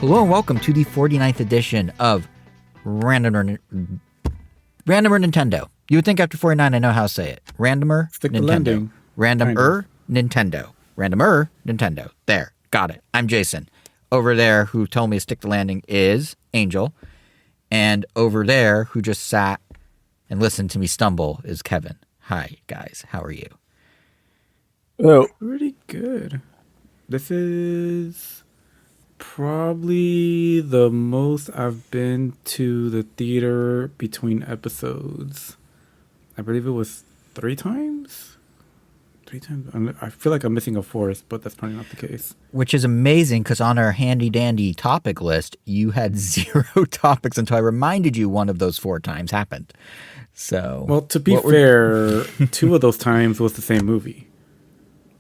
Hello and welcome to the 49th edition of Randomer Nintendo. You would think after 49 I know how to say it. Randomer Stick Nintendo. the landing. Randomer Nintendo. Randomer Nintendo. There. Got it. I'm Jason. Over there who told me to stick the landing is Angel. And over there who just sat and listened to me stumble is Kevin. Hi, guys. How are you? Oh, pretty good. This is probably the most I've been to the theater between episodes. I believe it was 3 times. 3 times. I feel like I'm missing a fourth, but that's probably not the case. Which is amazing because on our handy dandy topic list, you had 0 topics until I reminded you one of those 4 times happened. So, well, to be fair, 2 of those times was the same movie.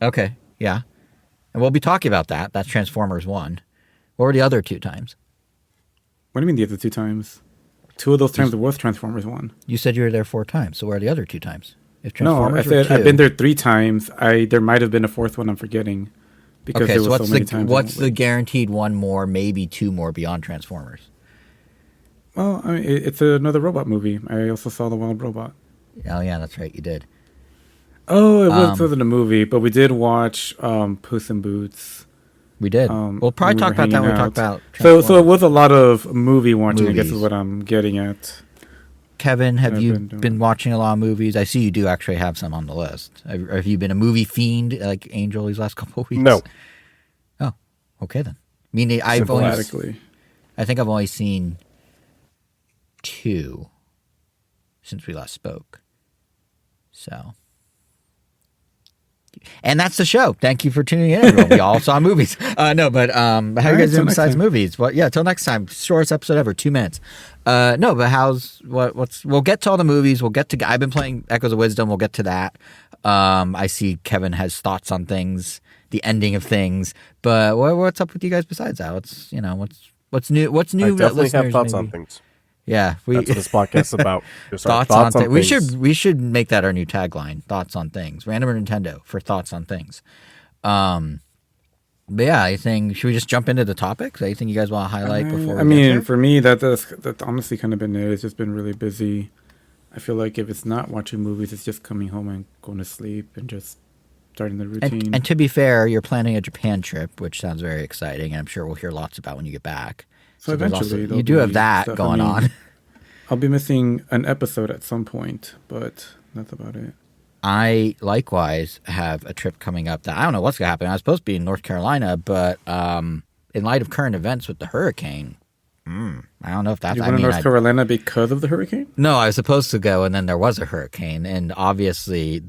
Okay, yeah. And we'll be talking about that. That's Transformers 1. What were the other 2 times? What do you mean the other 2 times? 2 of those times was Transformers 1. You said you were there 4 times. So where are the other 2 times? If No, I said I've been there 3 times. There might have been a 4th one I'm forgetting. Because okay, there so was so many times. What's the guaranteed 1 more, maybe 2 more beyond Transformers? Well, I mean, it's another robot movie. I also saw The Wild Robot. Oh, yeah, that's right. You did. Oh, it wasn't a movie, but we did watch Puss in Boots. We did. We'll probably talk about that when we talk about Transformers. So it was a lot of movie watching, I guess is what I'm getting at. Kevin, have you been watching a lot of movies? I see you do actually have some on the list. Have you been a movie fiend like Angel these last couple of weeks? No. Oh, okay then. I think I've only seen 2 since we last spoke. So. And that's the show. Thank you for tuning in, everyone. We all saw movies. How are you guys doing besides movies? Well, yeah, till next time. Shortest episode ever, 2 minutes. No, but we'll get to all the movies. I've been playing Echoes of Wisdom. We'll get to that. I see Kevin has thoughts on things, the ending of things. But what's up with you guys besides that? What's new? What's new? I definitely have thoughts on things. Yeah, that's what this podcast is about. Thoughts on things. We should make that our new tagline. Thoughts on things. Randomer Nintendo for thoughts on things. But yeah, should we just jump into the topics? Anything you guys want to highlight before? For me, that's honestly kind of been it. It's just been really busy. I feel like if it's not watching movies, it's just coming home and going to sleep and just starting the routine. And to be fair, you're planning a Japan trip, which sounds very exciting, and I'm sure we'll hear lots about when you get back. So eventually, you do have that going on. I'll be missing an episode at some point, but that's about it. I likewise have a trip coming up that I don't know what's going to happen. I was supposed to be in North Carolina, but in light of current events with the hurricane, I don't know if that's... You went to North Carolina because of the hurricane? No, I was supposed to go, and then there was a hurricane, and obviously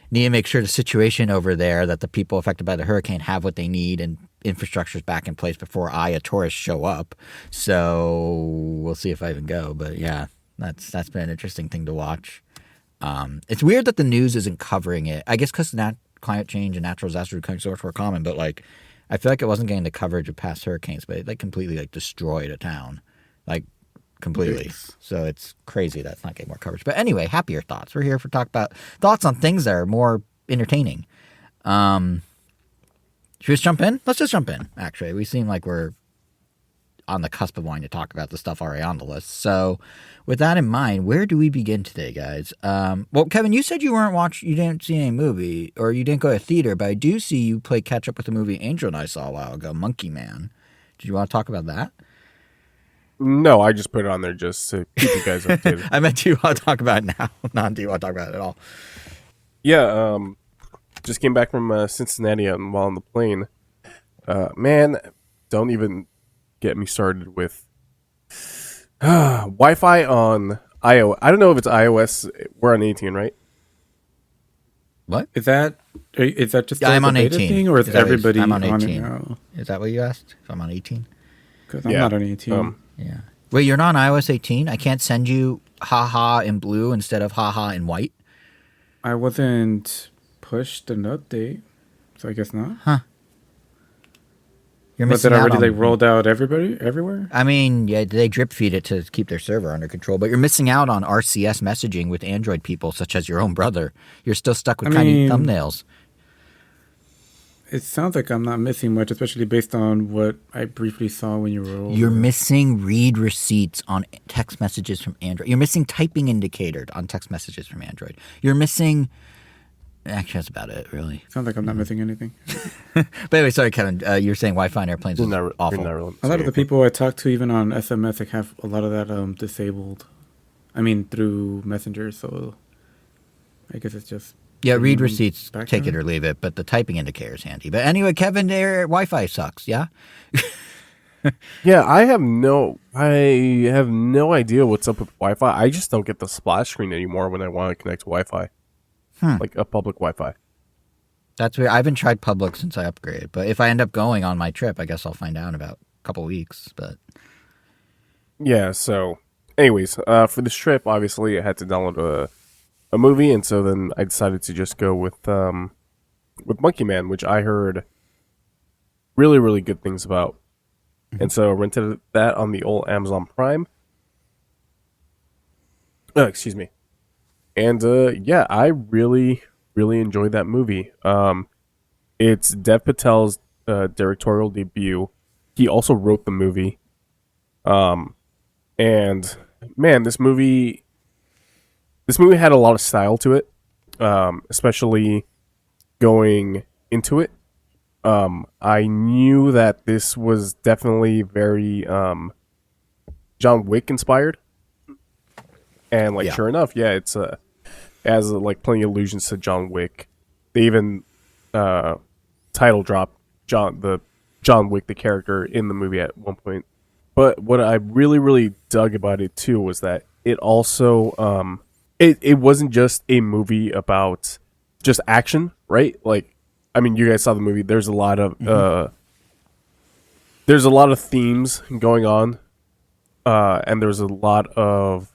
need to make sure the situation over there that the people affected by the hurricane have what they need and infrastructure is back in place before a tourist, show up. So we'll see if I even go. But yeah, that's been an interesting thing to watch. It's weird that the news isn't covering it. I guess because climate change and natural disasters are becoming so much more common. But I feel like it wasn't getting the coverage of past hurricanes, but it completely destroyed a town, completely. So it's crazy that's not getting more coverage. But anyway, happier thoughts. We're here for talk about thoughts on things that are more entertaining. Should we just jump in? Let's just jump in, actually. We seem like we're on the cusp of wanting to talk about the stuff already on the list. So with that in mind, where do we begin today, guys? Well, Kevin, you said you didn't see any movie, or you didn't go to theater, but I do see you play catch up with a movie Angel and I saw a while ago, Monkey Man. Did you want to talk about that? No, I just put it on there just to keep you guys updated. I meant, do you want to talk about it now? Not do you want to talk about it at all? Yeah, just came back from Cincinnati while on the plane. Man, don't even get me started with Wi-Fi on iOS. I don't know if it's iOS. We're on 18, right? What? Is that just I'm on 18 thing, or is everybody I'm on 18. it now? Is that what you asked? If I'm on 18? Because I'm not on 18. Yeah. Wait, you're not on iOS 18? I can't send you haha in blue instead of haha in white? I wasn't pushed an update, so I guess not. Huh. You're Was it already rolled out everywhere? I mean, yeah, they drip feed it to keep their server under control, but you're missing out on RCS messaging with Android people, such as your own brother. You're still stuck with tiny thumbnails. It sounds like I'm not missing much, especially based on what I briefly saw when you were over. You're missing read receipts on text messages from Android. You're missing typing indicator on text messages from Android. You're missing. Actually, that's about it, really. Sounds like I'm not missing anything. But anyway, sorry, Kevin. You're saying Wi-Fi on airplanes is awful. A lot of the people I talk to, even on SMS, like, have a lot of that disabled. I mean, through Messenger. So I guess it's just. Yeah, read receipts, back take on it or leave it, but the typing indicator is handy. But anyway, Kevin, their Wi-Fi sucks, yeah? Yeah, I have no idea what's up with Wi-Fi. I just don't get the splash screen anymore when I want to connect to Wi-Fi, like a public Wi-Fi. That's weird. I haven't tried public since I upgraded, but if I end up going on my trip, I guess I'll find out in about a couple weeks. But yeah, so anyways, for this trip, obviously, I had to download a movie, and so then I decided to just go with Monkey Man, which I heard really, really good things about. And so I rented that on the old Amazon Prime. Excuse me. And yeah, I really, really enjoyed that movie. It's Dev Patel's directorial debut. He also wrote the movie. And man, this movie had a lot of style to it, especially going into it. I knew that this was definitely very John Wick inspired, and like sure enough, yeah, it's has like plenty of allusions to John Wick. They even title drop John Wick, the character in the movie at one point. But what I really, really dug about it too was that it also it wasn't just a movie about just action, right? Like, I mean, you guys saw the movie. There's a lot of themes going on, and there's a lot of,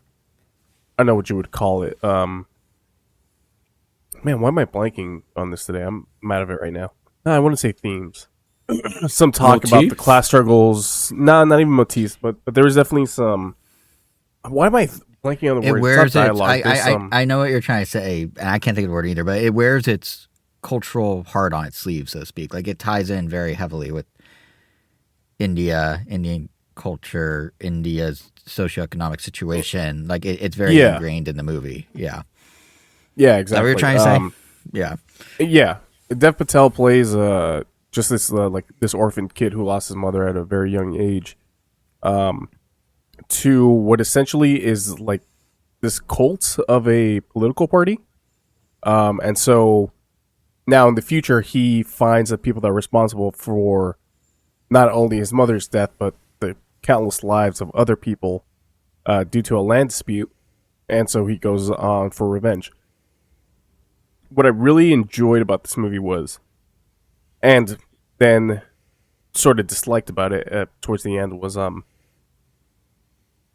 I don't know what you would call it. Man, why am I blanking on this today? I'm out of it right now. No, I want to say themes. Some talk Motifs? about the class struggles. No, not even motifs, but there was definitely some. Why am I blanking on the word? wears it's not dialogue. I know what you're trying to say, and I can't think of the word either, but it wears its cultural heart on its sleeve, so to speak. Like, it ties in very heavily with Indian culture, India's socioeconomic situation. Like, it's very ingrained in the movie. Yeah. Yeah, exactly. Is that what you're trying to say? Yeah. Yeah. Dev Patel plays just this like this orphaned kid who lost his mother at a very young age, to what essentially is like this cult of a political party, and so now in the future he finds the people that are responsible for not only his mother's death but the countless lives of other people due to a land dispute, and so he goes on for revenge. What I really enjoyed about this movie was, and then sort of disliked about it towards the end, was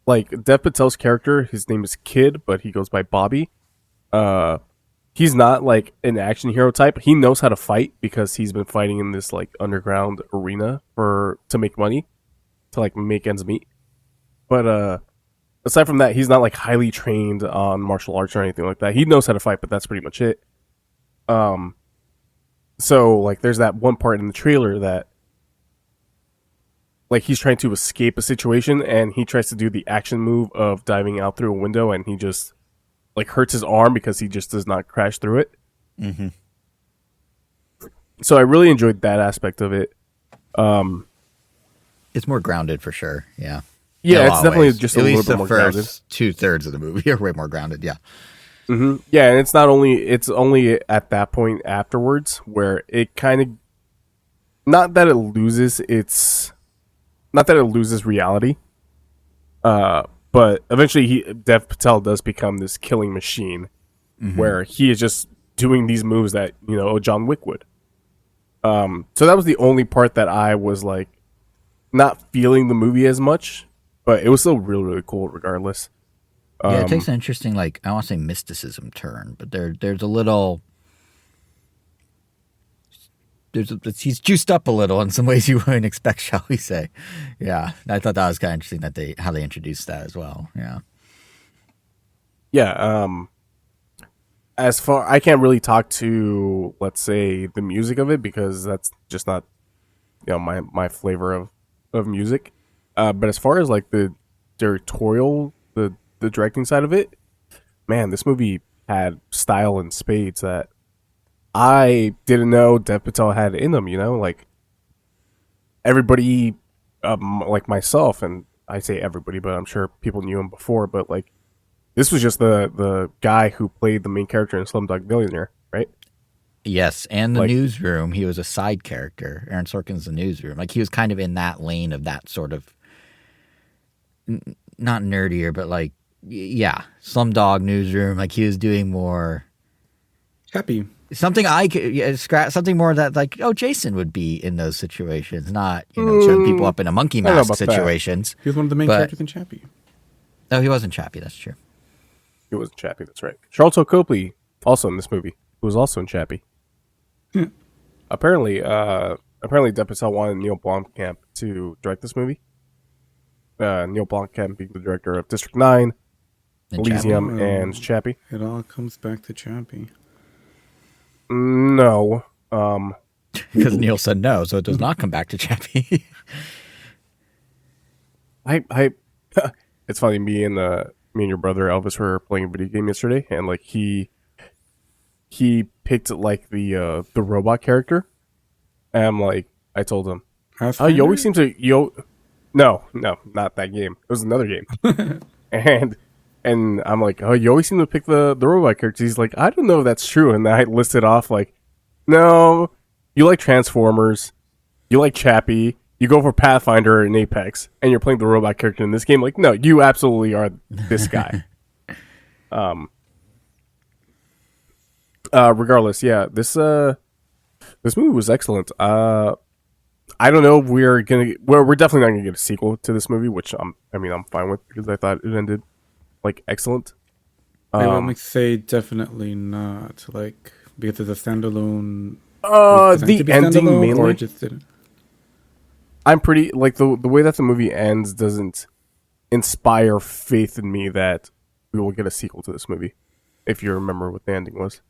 like Dev Patel's character, his name is Kid, but he goes by Bobby. He's not like an action hero type. He knows how to fight because he's been fighting in this like underground arena to make money, to like make ends meet. But aside from that, he's not like highly trained on martial arts or anything like that. He knows how to fight, but that's pretty much it. So like there's that one part in the trailer that like he's trying to escape a situation and he tries to do the action move of diving out through a window, and he just like hurts his arm because he just does not crash through it. Mm-hmm. So I really enjoyed that aspect of it. It's more grounded for sure. Yeah. Yeah, it's definitely just a At little least bit the more grounded. first 2/3 of the movie are way more grounded. Yeah. Mm-hmm. Yeah, and it's only at that point afterwards where it kind of, not that it loses reality, but eventually Dev Patel does become this killing machine, where he is just doing these moves that, you know, John Wick would. So that was the only part that I was like not feeling the movie as much, but it was still really, really cool regardless. Yeah, it takes an interesting, like, I don't want to say mysticism turn, but there's a little, he's juiced up a little in some ways you wouldn't expect, shall we say. Yeah, I thought that was kind of interesting that how they introduced that as well. Yeah. Yeah, as far I can't really talk to, let's say, the music of it because that's just not my flavor of music. But as far as like the directorial, the directing side of it, man, this movie had style in spades that I didn't know Dev Patel had in them. Like everybody, like myself, and I say everybody, but I'm sure people knew him before. But like, this was just the guy who played the main character in Slumdog Millionaire, right? Yes, and the Like, Newsroom, he was a side character. Aaron Sorkin's The Newsroom. Like, he was kind of in that lane of that sort of, not nerdier, but like, yeah, Slumdog Newsroom. Like, he was doing more Happy. something I could something more that like, oh, Jason would be in those situations, not showing people up in a monkey I don't know mask about that. situations. He was one of the main But- characters in Chappie. Oh, he wasn't Chappie. That's true. he wasn't Chappie. That's right. Charlton Copley also in this movie, who was also in Chappie. Hmm. Apparently, Dev Patel wanted Neil Blomkamp to direct this movie. Neil Blomkamp being the director of District 9, And Elysium, Chappie? and Chappie. It all comes back to Chappie. No. Because Neil said no, so it does not come back to Chappie. I it's funny, me and your brother Elvis were playing a video game yesterday, and like he picked like the robot character, and I'm like, I told him, oh, you always seem to no, not that game. It was another game. and I'm like, oh, you always seem to pick the robot characters. He's like, I don't know if that's true. And I listed off like, no, you like Transformers, you like Chappie, you go for Pathfinder and Apex, and you're playing the robot character in this game. Like, no, you absolutely are this guy. Regardless, yeah, this movie was excellent. I don't know if we're definitely not gonna get a sequel to this movie, which I'm fine with because I thought it ended like excellent. I would say definitely not. Like, because it's a standalone. The ending Or mainly. it just didn't. I'm pretty like the way that the movie ends doesn't inspire faith in me that we will get a sequel to this movie. If you remember what the ending was.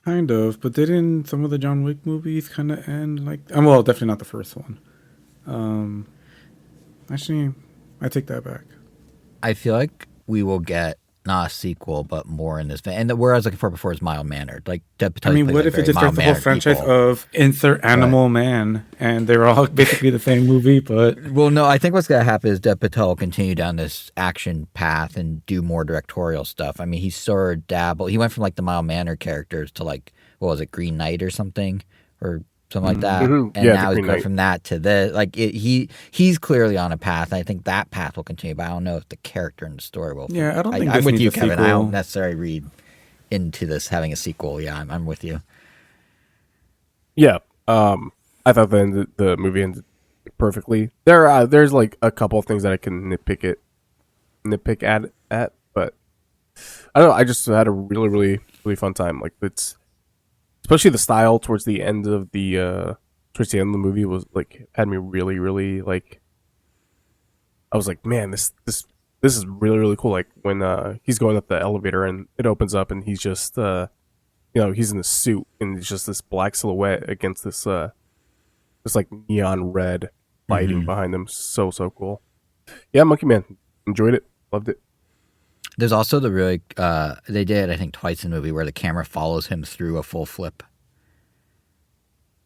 Kind of, but didn't some of the John Wick movies kind of end like? Well, definitely not the first one. Actually, I take that back. I feel like we will get not a sequel, but more in this. And the word I was looking for before is mild mannered. Like Dev Patel. I mean, what if it just starts the whole franchise of insert Animal Man, and they're all basically the same movie? But Well, no, I think what's going to happen is Dev Patel will continue down this action path and do more directorial stuff. I mean, he sort of dabbled. He went from like the mild mannered characters to like, what was it, Green Knight or something? Or something like that. Mhm. And Yeah, now the he's Green going Knight. from that to this. Like, he's clearly on a path. And I think that path will continue, but I don't know if the character and the story will. yeah, I don't think I'm this with needs you, a Kevin. I sequel. don't necessarily read into this having a sequel. Yeah, I'm with you. Yeah. I thought the movie ended perfectly. There's like a couple of things that I can nitpick at, but I don't know. I just had a really, really, really fun time. Like, it's especially the style towards the end of the movie was like had me really, really like. I was like, man, this is really, really cool. Like when he's going up the elevator and it opens up and he's just he's in a suit and it's just this black silhouette against this like neon red lighting behind him. So cool. Yeah, Monkey Man, enjoyed it, loved it. There's also the really they did I think twice in the movie where the camera follows him through a full flip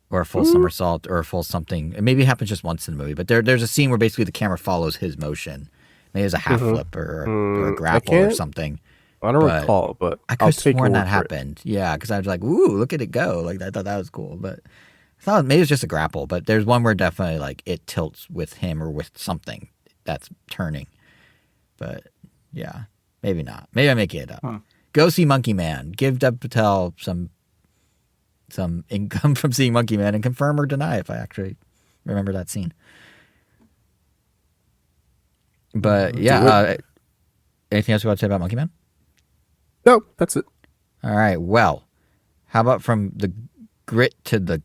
or a full somersault or a full something. It maybe happens just once in the movie, but there's a scene where basically the camera follows his motion. Maybe it's a half flip or a grapple or can't- something. I don't But recall, but I could I'll have take sworn your that word for it. happened. Yeah, because I was like, "Ooh, look at it go!" Like I thought that was cool, but I thought maybe it's just a grapple. But there's one where definitely like it tilts with him or with something that's turning. But yeah, maybe not. Maybe I'm making it up. Huh. Go see Monkey Man. Give Dev Patel some income from seeing Monkey Man and confirm or deny if I actually remember that scene. But yeah, anything else you want to say about Monkey Man? No, that's it. All right. Well, how about from the grit to the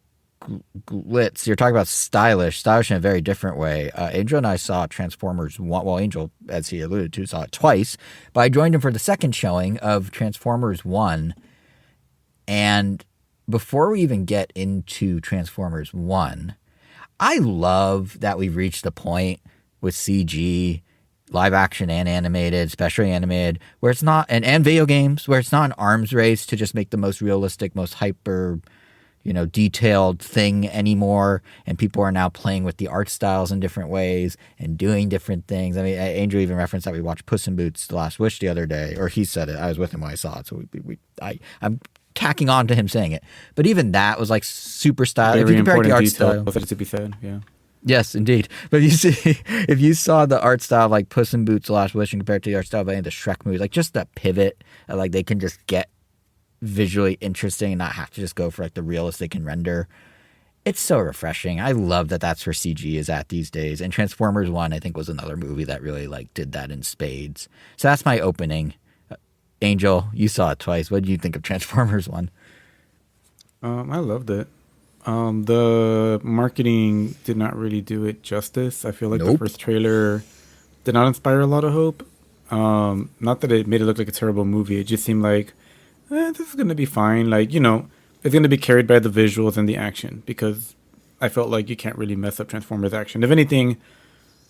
glitz? You're talking about stylish in a very different way. Angel and I saw Transformers 1. Well, Angel, as he alluded to, saw it twice. But I joined him for the second showing of Transformers 1 And before we even get into Transformers 1, I love that we've reached the point with CG, live action and animated, especially animated, where it's not, and video games, where it's not an arms race to just make the most realistic, most hyper, detailed thing anymore. And people are now playing with the art styles in different ways and doing different things. I mean, Angel even referenced that we watched Puss in Boots: The Last Wish the other day, or he said it. I was with him when I saw it, so I'm tacking on to him saying it. But even that was like super style. Very if you compare it to the art detail style, that to be said. Yeah. Yes, indeed. But if you saw the art style of like Puss in Boots: The Last Wish and compared to the art style of any of the Shrek movies, like just that pivot, like they can just get visually interesting and not have to just go for like the realest they can render. It's so refreshing. I love that that's where CG is at these days. And Transformers 1, I think, was another movie that really like did that in spades. So that's my opening. Angel, you saw it twice. What did you think of Transformers 1? I loved it. The marketing did not really do it justice. I feel like the first trailer did not inspire a lot of hope. Not that it made it look like a terrible movie. It just seemed like, this is going to be fine. Like, it's going to be carried by the visuals and the action, because I felt like you can't really mess up Transformers action. If anything,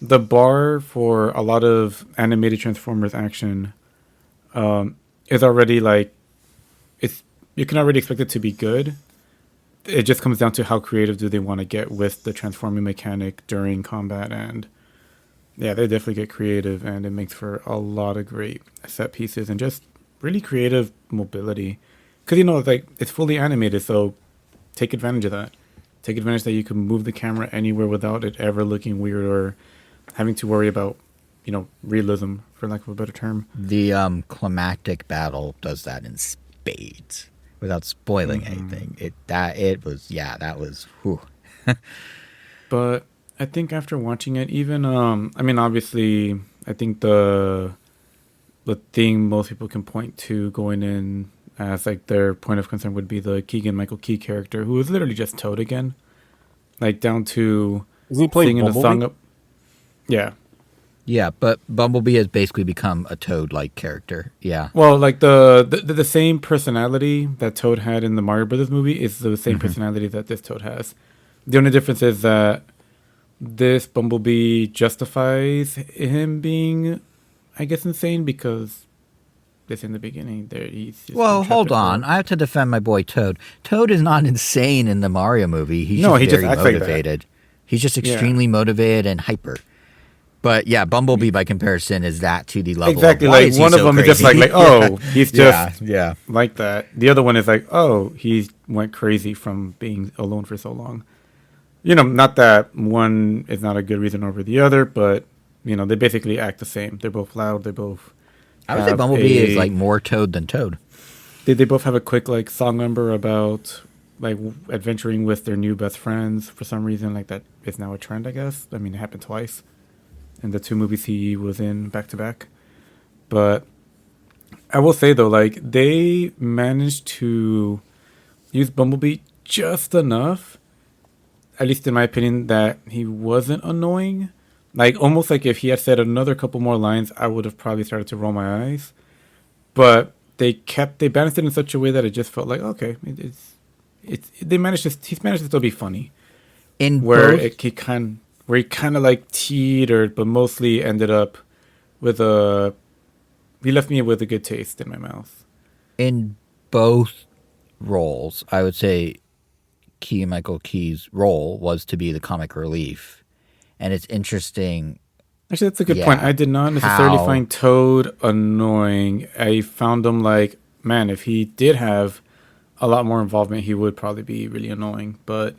the bar for a lot of animated Transformers action is already like, you can already expect it to be good. It just comes down to how creative do they want to get with the transforming mechanic during combat. And yeah, they definitely get creative, and it makes for a lot of great set pieces and just really creative mobility. Because, it's fully animated, so take advantage of that. Take advantage that you can move the camera anywhere without it ever looking weird or having to worry about, realism, for lack of a better term. The climactic battle does that in spades without spoiling anything. That was whew. But I think after watching it, even obviously, I think the thing most people can point to going in as like their point of concern would be the Keegan-Michael Key character, who is literally just Toad again, like down to isn't he playing singing a song up. Yeah. Yeah, but Bumblebee has basically become a Toad-like character. Yeah. Well, like the same personality that Toad had in the Mario Brothers movie is the same personality that this Toad has. The only difference is that this Bumblebee justifies him being, I guess, insane, because this in the beginning there he's just hold on. I have to defend my boy Toad. Toad is not insane in the Mario movie. He's he very just acts motivated. like He's just extremely motivated and hyper. But yeah, Bumblebee by comparison is that to the level. Exactly, Of, like one of them crazy? is just like he's just yeah. like that. The other one is like, he went crazy from being alone for so long. Not that one is not a good reason over the other, but they basically act the same. They're both loud. They both. I would say Bumblebee is like more Toad than Toad. They both have a quick like song number about like adventuring with their new best friends for some reason. Like that is now a trend, I guess. I mean, it happened twice in the two movies he was in back to back. But I will say though, like they managed to use Bumblebee just enough, at least in my opinion, that he wasn't annoying. Like almost like if he had said another couple more lines, I would have probably started to roll my eyes. But they balanced it in such a way that it just felt like, okay, he's managed to still be funny. Where he kind of like teetered, but mostly ended up with he left me with a good taste in my mouth. In both roles, I would say Keegan-Michael Key's role was to be the comic relief. And it's interesting. Actually, that's a good point. I did not necessarily find Toad annoying. I found him like, man, if he did have a lot more involvement, he would probably be really annoying. But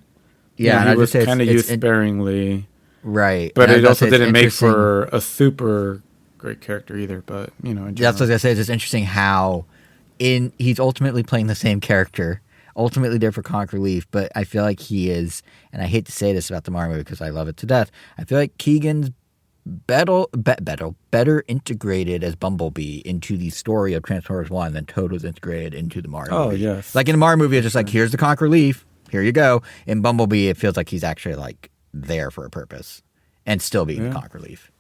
he was kind of used sparingly. Right. But it also didn't make for a super great character either. But, in general. That's what I was going to say. It's just interesting how he's ultimately playing the same character, ultimately there for comic relief, but I feel like he is, and I hate to say this about the Mario movie because I love it to death, I feel like Keegan's better integrated as Bumblebee into the story of Transformers 1 than Toad was integrated into the Mario movie. Yes. Like in the Mario movie, it's just like, here's the comic relief, here you go. In Bumblebee, it feels like he's actually like there for a purpose and still being the comic relief.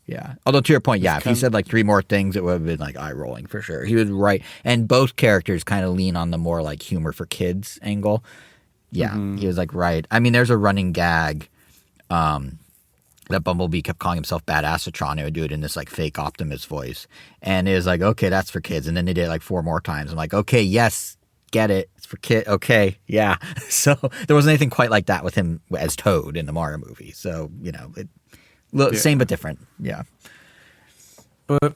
Yeah. Although to your point, yeah, if he said like 3 more things, it would have been like eye rolling for sure. He was right, and both characters kind of lean on the more like humor for kids angle. Yeah, he was like right. I mean, there's a running gag that Bumblebee kept calling himself Badass Tron. He would do it in this like fake Optimus voice, and it was like, okay, that's for kids. And then they did it like 4 more times. I'm like, okay, yes, get it, it's for kid. Okay, yeah. So there wasn't anything quite like that with him as Toad in the Mario movie. So same but different. Yeah. But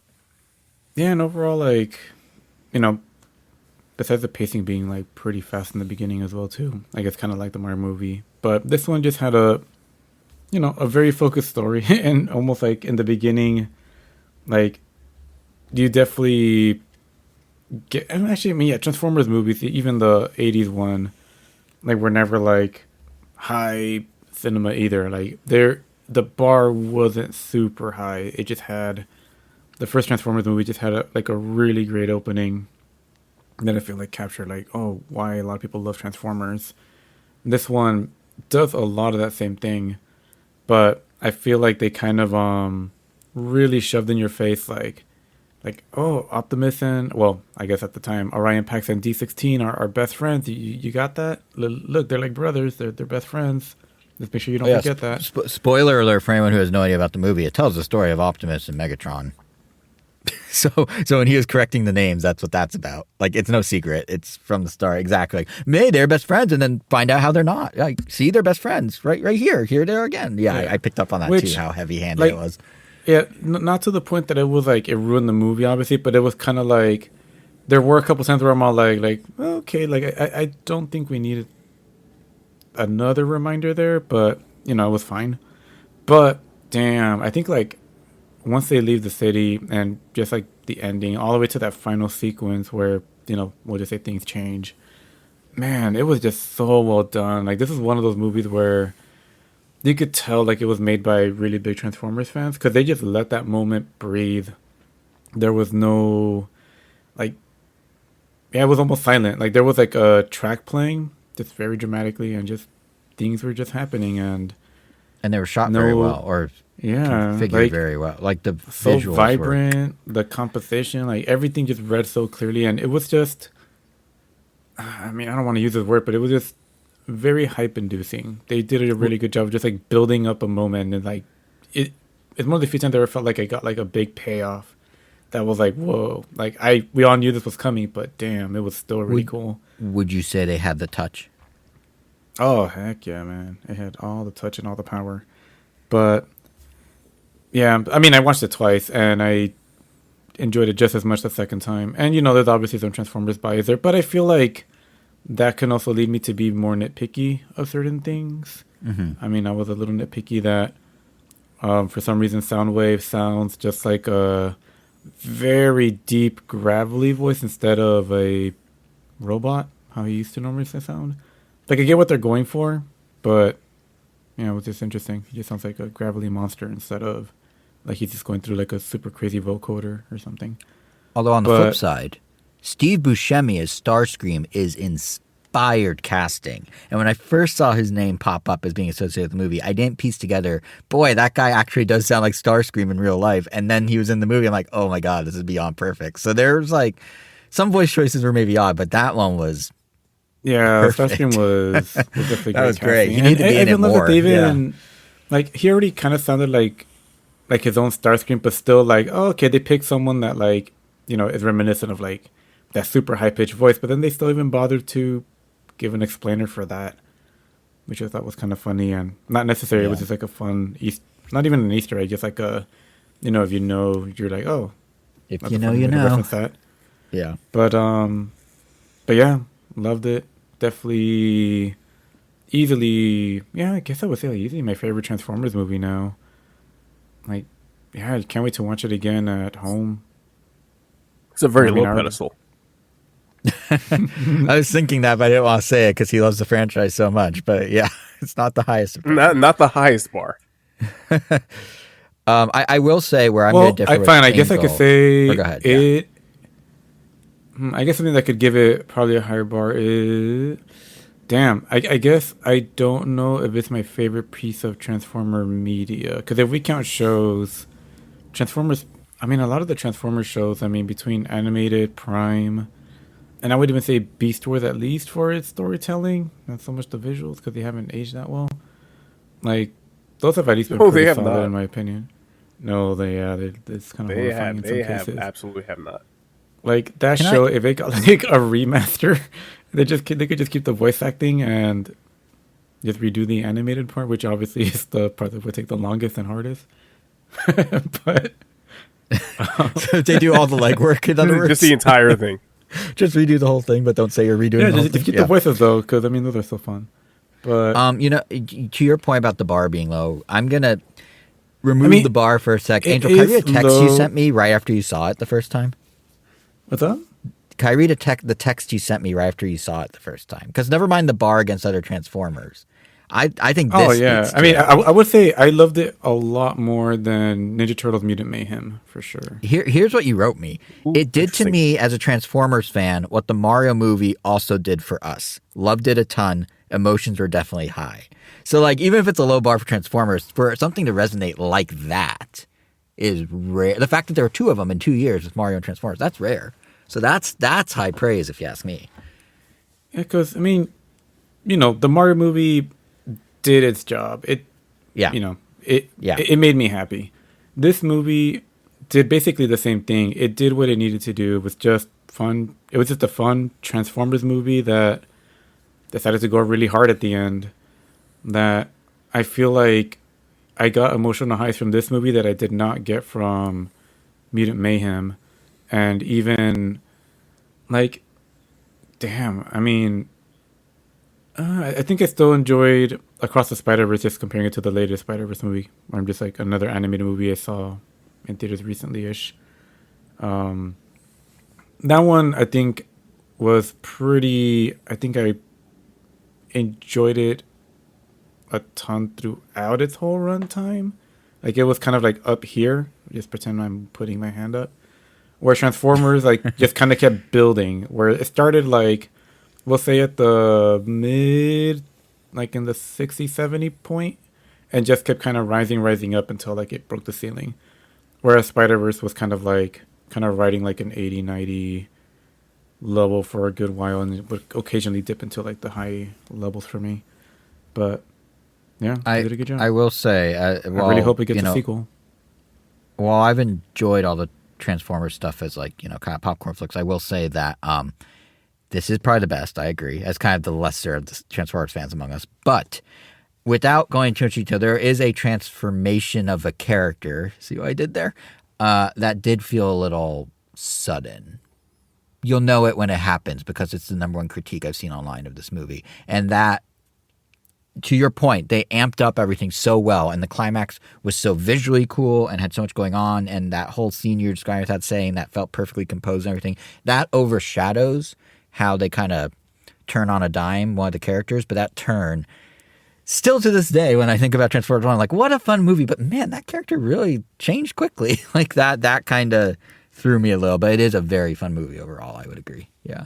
yeah, and overall, like, besides the pacing being like pretty fast in the beginning as well too. Like it's kind of like the Mario movie, but this one just had a very focused story, and almost like in the beginning, like you definitely get. And actually, I mean, yeah, Transformers movies, even the '80s one, like were never like high cinema either. Like the bar wasn't super high. It just had the first Transformers movie just had a really great opening. And then I feel like captured like, oh, why a lot of people love Transformers. This one does a lot of that same thing, but I feel like they kind of really shoved in your face like oh, Optimus and, well, I guess at the time Orion Pax and D16 are best friends. You got that? Look, they're like brothers. They're best friends. Let's make sure you don't forget that. Spoiler alert for anyone who has no idea about the movie. It tells the story of Optimus and Megatron. So when he was correcting the names, that's what that's about. Like, it's no secret. It's from the start. Exactly. Like, they're best friends, and then find out how they're not. Like, see, they're best friends. Right here. Here they are again. Yeah, I picked up on that too, how heavy-handed it was. Yeah, not to the point that it was like, it ruined the movie, obviously, but it was kind of like, there were a couple times where I'm all like, okay, like, I don't think we needed another reminder there, but, it was fine. But, damn, I think, like, once they leave the city and just, like, the ending, all the way to that final sequence where, we'll just say things change, man, it was just so well done. Like, this is one of those movies where you could tell, like, it was made by really big Transformers fans, because they just let that moment breathe. There was no, like, it was almost silent. Like, there was, like, a track playing just very dramatically, and just things were just happening, and they were shot very well, or configured like, very well. Like, the so visuals vibrant, the composition, like, everything just read so clearly, and it was just, I mean, I don't want to use this word, but it was just very hype-inducing. They did a really good job of just, like, building up a moment, and, like, it's one of the few times I ever felt like I got, like, a big payoff that was like, whoa. Like, we all knew this was coming, but damn, it was still really cool. Would you say they had the touch? Oh, heck yeah, man. It had all the touch and all the power. But, yeah, I mean, I watched it twice, and I enjoyed it just as much the second time. And, there's obviously some Transformers bias there, but I feel like that can also lead me to be more nitpicky of certain things. Mm-hmm. I mean, I was a little nitpicky that, for some reason, Soundwave sounds just like a very deep, gravelly voice instead of a robot, how he used to normally sound. Like, I get what they're going for, but, it was just interesting. He just sounds like a gravelly monster instead of, like, he's just going through, like, a super crazy vocoder or something. Although, on the flip side, Steve Buscemi as Starscream is inspired casting. And when I first saw his name pop up as being associated with the movie, I didn't piece together, boy, that guy actually does sound like Starscream in real life. And then he was in the movie, I'm like, oh my God, this is beyond perfect. So there's, like, some voice choices were maybe odd, but that one was... Yeah, Starscream was definitely that was great. Casting. He needed to be in it more. Like, he already kind of sounded like his own Starscream, but still like, oh, okay, they picked someone that, like, is reminiscent of, like, that super high pitched voice, but then they still even bothered to give an explainer for that, which I thought was kind of funny, and not necessarily. It was just like a fun not even an Easter egg, just like a, if you're like, oh, if you know, you know. Reference that. Yeah, but yeah. Loved it. Definitely, easily. Yeah, I guess I would say like easily my favorite Transformers movie now. Like, yeah, I can't wait to watch it again at home. It's a very low pedestal. I was thinking that, but I didn't want to say it because he loves the franchise so much. But yeah, it's not the highest. Not the highest bar. I will say where I'm going to differ. Fine. I guess I could say go ahead, it. Yeah. I guess something that could give it probably a higher bar is... Damn, I guess I don't know if it's my favorite piece of Transformer media. Because if we count shows, Transformers. I mean, a lot of the Transformers shows. I mean, between animated, Prime, and I would even say Beast Wars at least for its storytelling, not so much the visuals because they haven't aged that well. Like those have at least been No, they pretty have solid in not. my opinion. No, it's kind of horrifying in some They have cases. absolutely have not. Like that Can I? show, if it got like a remaster, they could just keep the voice acting and just redo the animated part, which obviously is the part that would take the longest and hardest. But So they do all the legwork. In other words, Just the entire thing. just redo the whole thing, but don't say you're redoing yeah, the whole just thing. keep Yeah. the voices though, because I mean those are so fun. But To your point about the bar being low, I'm gonna remove I mean, the bar for a sec. it Angel, can I read a is text you low. sent me right after you saw it the first time? what's up? Can I read the text you sent me right after you saw it the first time? Because never mind the bar against other Transformers. I think this Oh yeah, speaks I mean, to it. I would say I loved it a lot more than Ninja Turtles Mutant Mayhem for sure. Here's what you wrote me. Ooh, It did to interesting. me as a Transformers fan what the Mario movie also did for us. Loved it a ton. Emotions were definitely high. So like even if it's a low bar for Transformers, for something to resonate like that is rare. The fact that there were two of them in 2 years with Mario and Transformers, that's rare. So that's high praise if you ask me. Yeah, because I mean, the Mario movie did its job. Yeah. It made me happy. This movie did basically the same thing. It did what it needed to do. It was just fun. It was just a fun Transformers movie that decided to go really hard at the end. That I feel like I got emotional highs from this movie that I did not get from Mutant Mayhem. And even like, damn, I mean, I think I still enjoyed Across the Spider-Verse, just comparing it to the latest Spider-Verse movie. Or I'm just like another animated movie I saw in theaters recently-ish. That one I think was pretty. I think I enjoyed it a ton throughout its whole runtime. Like it was kind of like up here. Just pretend I'm putting my hand up. Where Transformers like just kind of kept building. Where it started like, we'll say at the mid, like in the 60, 70 point, and just kept kind of rising up until like it broke the ceiling. Whereas Spider-Verse was kind of riding like an 80, 90 level for a good while, and it would occasionally dip into like the high levels for me. But yeah, they did a good job. I will say, I really hope it gets a sequel. While I've enjoyed all the Transformers stuff as like, kind of popcorn flicks, I will say that this is probably the best, I agree, as kind of the lesser of the Transformers fans among us. But without going too much detail, there is a transformation of a character, see what I did there? That did feel a little sudden. You'll know it when it happens because it's the number one critique I've seen online of this movie. And that, to your point, they amped up everything so well, and the climax was so visually cool and had so much going on, and that whole scene you're describing without saying that felt perfectly composed and everything, that overshadows how they kind of turn on a dime one of the characters. But that turn, still to this day, when I think about Transformers 1, I'm like, what a fun movie, but man, that character really changed quickly. Like that kind of threw me a little, but it is a very fun movie overall, I would agree. Yeah.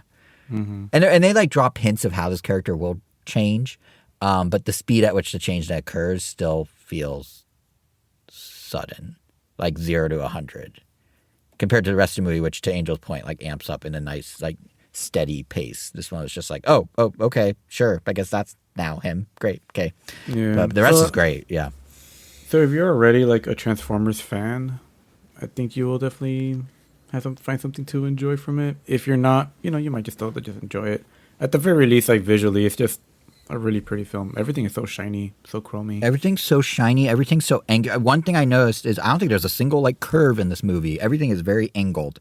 Mm-hmm. And they like drop hints of how this character will change. But the speed at which the change that occurs still feels sudden, like 0 to 100, compared to the rest of the movie, which, to Angel's point, like amps up in a nice, like steady pace. This one was just like, oh, okay, sure, I guess that's now him. Great, okay. Yeah, But the rest is great. Yeah. So if you're already like a Transformers fan, I think you will definitely find something to enjoy from it. If you're not, you might just still just enjoy it. At the very least, like visually, it's just a really pretty film. Everything is so shiny, so chromy. Everything's so shiny. Everything's so angular. One thing I noticed is I don't think there's a single like curve in this movie. Everything is very angled,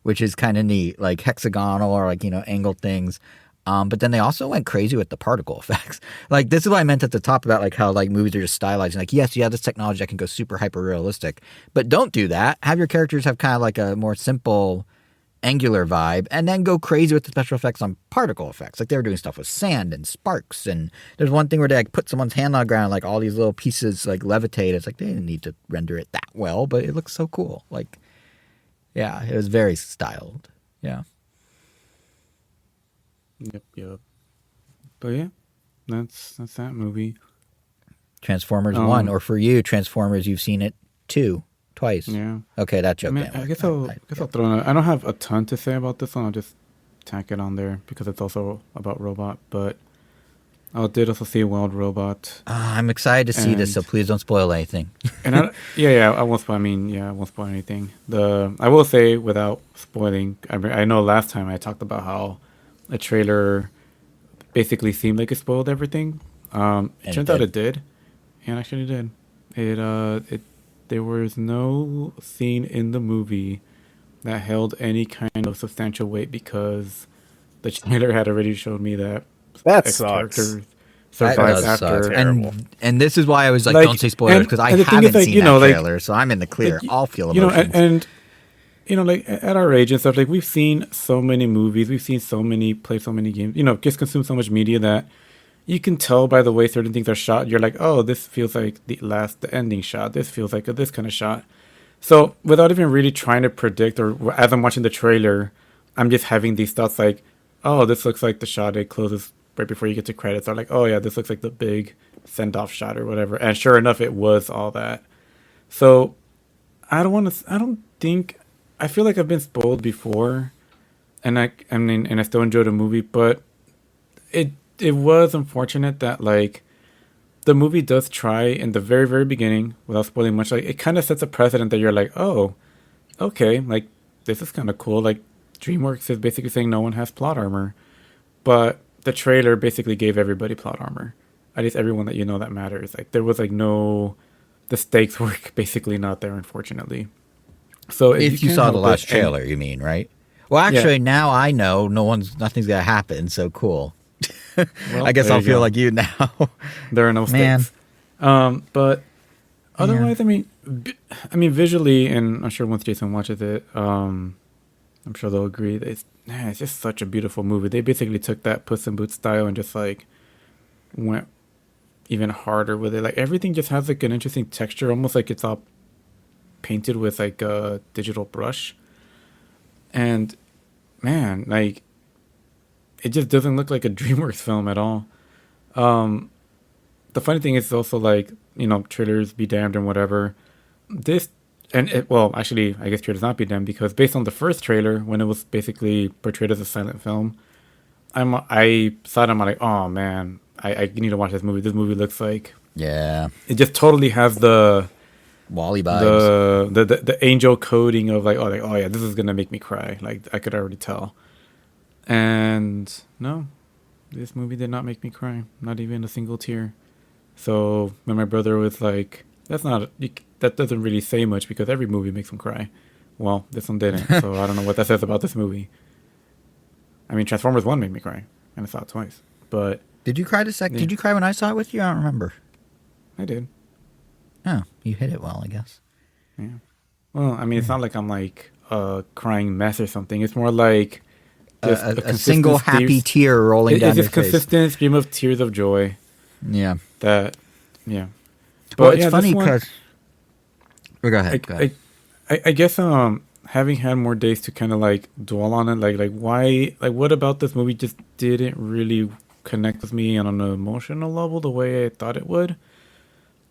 which is kind of neat, like hexagonal or like, angled things. But then they also went crazy with the particle effects. Like this is what I meant at the top about like how like movies are just stylized. Like, yes, you have this technology that can go super hyper realistic, but don't do that. Have your characters have kind of like a more simple angular vibe, and then go crazy with the special effects on particle effects. Like they were doing stuff with sand and sparks, and there's one thing where they like put someone's hand on the ground, like all these little pieces like levitate. It's like they didn't need to render it that well, but it looks so cool. Like, yeah, it was very styled. Yeah. Yep. But yeah, that's that movie. Transformers 1, or for you, Transformers, you've seen it 2. Twice. Yeah. Okay, that I joke mean, didn't I work. guess I'll throw in. I don't have a ton to say about this one. I'll just tack it on there because it's also about robot. But I did also see Wild Robot, I'm excited to see this, so and please don't spoil anything. I won't spoil. I mean, yeah, I won't spoil anything. I will say without spoiling. I mean, I know last time I talked about how a trailer basically seemed like it spoiled everything. It And it turns out did. it did, and actually did. It there was no scene in the movie that held any kind of substantial weight because the trailer had already showed me that That X sucks. characters That survived does suck. after. Terrible. And this is why I was like, Like, don't say spoilers, because I and the thing is, haven't like, seen you that know, like, trailer, so I'm in the clear. like, I'll feel you know, emotions. and you know, like at our age and stuff, like we've seen so many movies, we've seen played so many games, you know, just consumed so much media that you can tell by the way certain things are shot. You're like, oh, this feels like the ending shot. This feels like this kind of shot. So without even really trying to predict, or as I'm watching the trailer, I'm just having these thoughts like, oh, this looks like the shot it closes right before you get to credits. Or like, oh yeah, this looks like the big send off shot or whatever. And sure enough, it was all that. So I don't want to. I don't think. I feel like I've been spoiled before, and I mean, and I still enjoyed the movie, but it was unfortunate that like the movie does try in the very very beginning without spoiling much. Like it kind of sets a precedent that you're like, oh, okay, like this is kind of cool. Like DreamWorks is basically saying no one has plot armor, but the trailer basically gave everybody plot armor. At least everyone that you know that matters. Like there was like no, the stakes were basically not there, unfortunately. So If you can't saw the help it, last and- trailer, you mean, right? Well, actually, now I know nothing's gonna happen. So cool. well, I guess there I'll you feel go. like you now. There are no Man. stakes. But otherwise, I mean, visually, and I'm sure once Jason watches it, I'm sure they'll agree that it's just such a beautiful movie. They basically took that Puss in Boots style and just like went even harder with it. Like everything just has like an interesting texture, almost like it's all painted with like a digital brush. And man, like it just doesn't look like a DreamWorks film at all. The funny thing is also like, you know, trailers be damned and whatever. This well, actually, I guess trailers not be damned because based on the first trailer, when it was basically portrayed as a silent film, I saw it. I'm like, oh man, I need to watch this movie. This movie looks like Yeah, it just totally has the Wally vibes. the angel coding of like, oh yeah, this is gonna make me cry. Like I could already tell. And no, this movie did not make me cry. Not even a single tear. So when my brother was like, that doesn't really say much because every movie makes him cry. Well, this one didn't. So I don't know what that says about this movie. I mean, Transformers 1 made me cry. And I saw it twice. But Did you cry Yeah. Did you cry when I saw it with you? I don't remember. I did. Oh, you hit it well, I guess. Yeah. Well, I mean, it's not like I'm like a crying mess or something. It's more like just A consistent single happy tear rolling down It's your just face. consistent stream of tears of joy. Yeah. That, yeah. Well, But it's yeah, funny this one- because. Go ahead. Go ahead. I guess having had more days to kind of like dwell on it, like why, like what about this movie just didn't really connect with me on an emotional level the way I thought it would.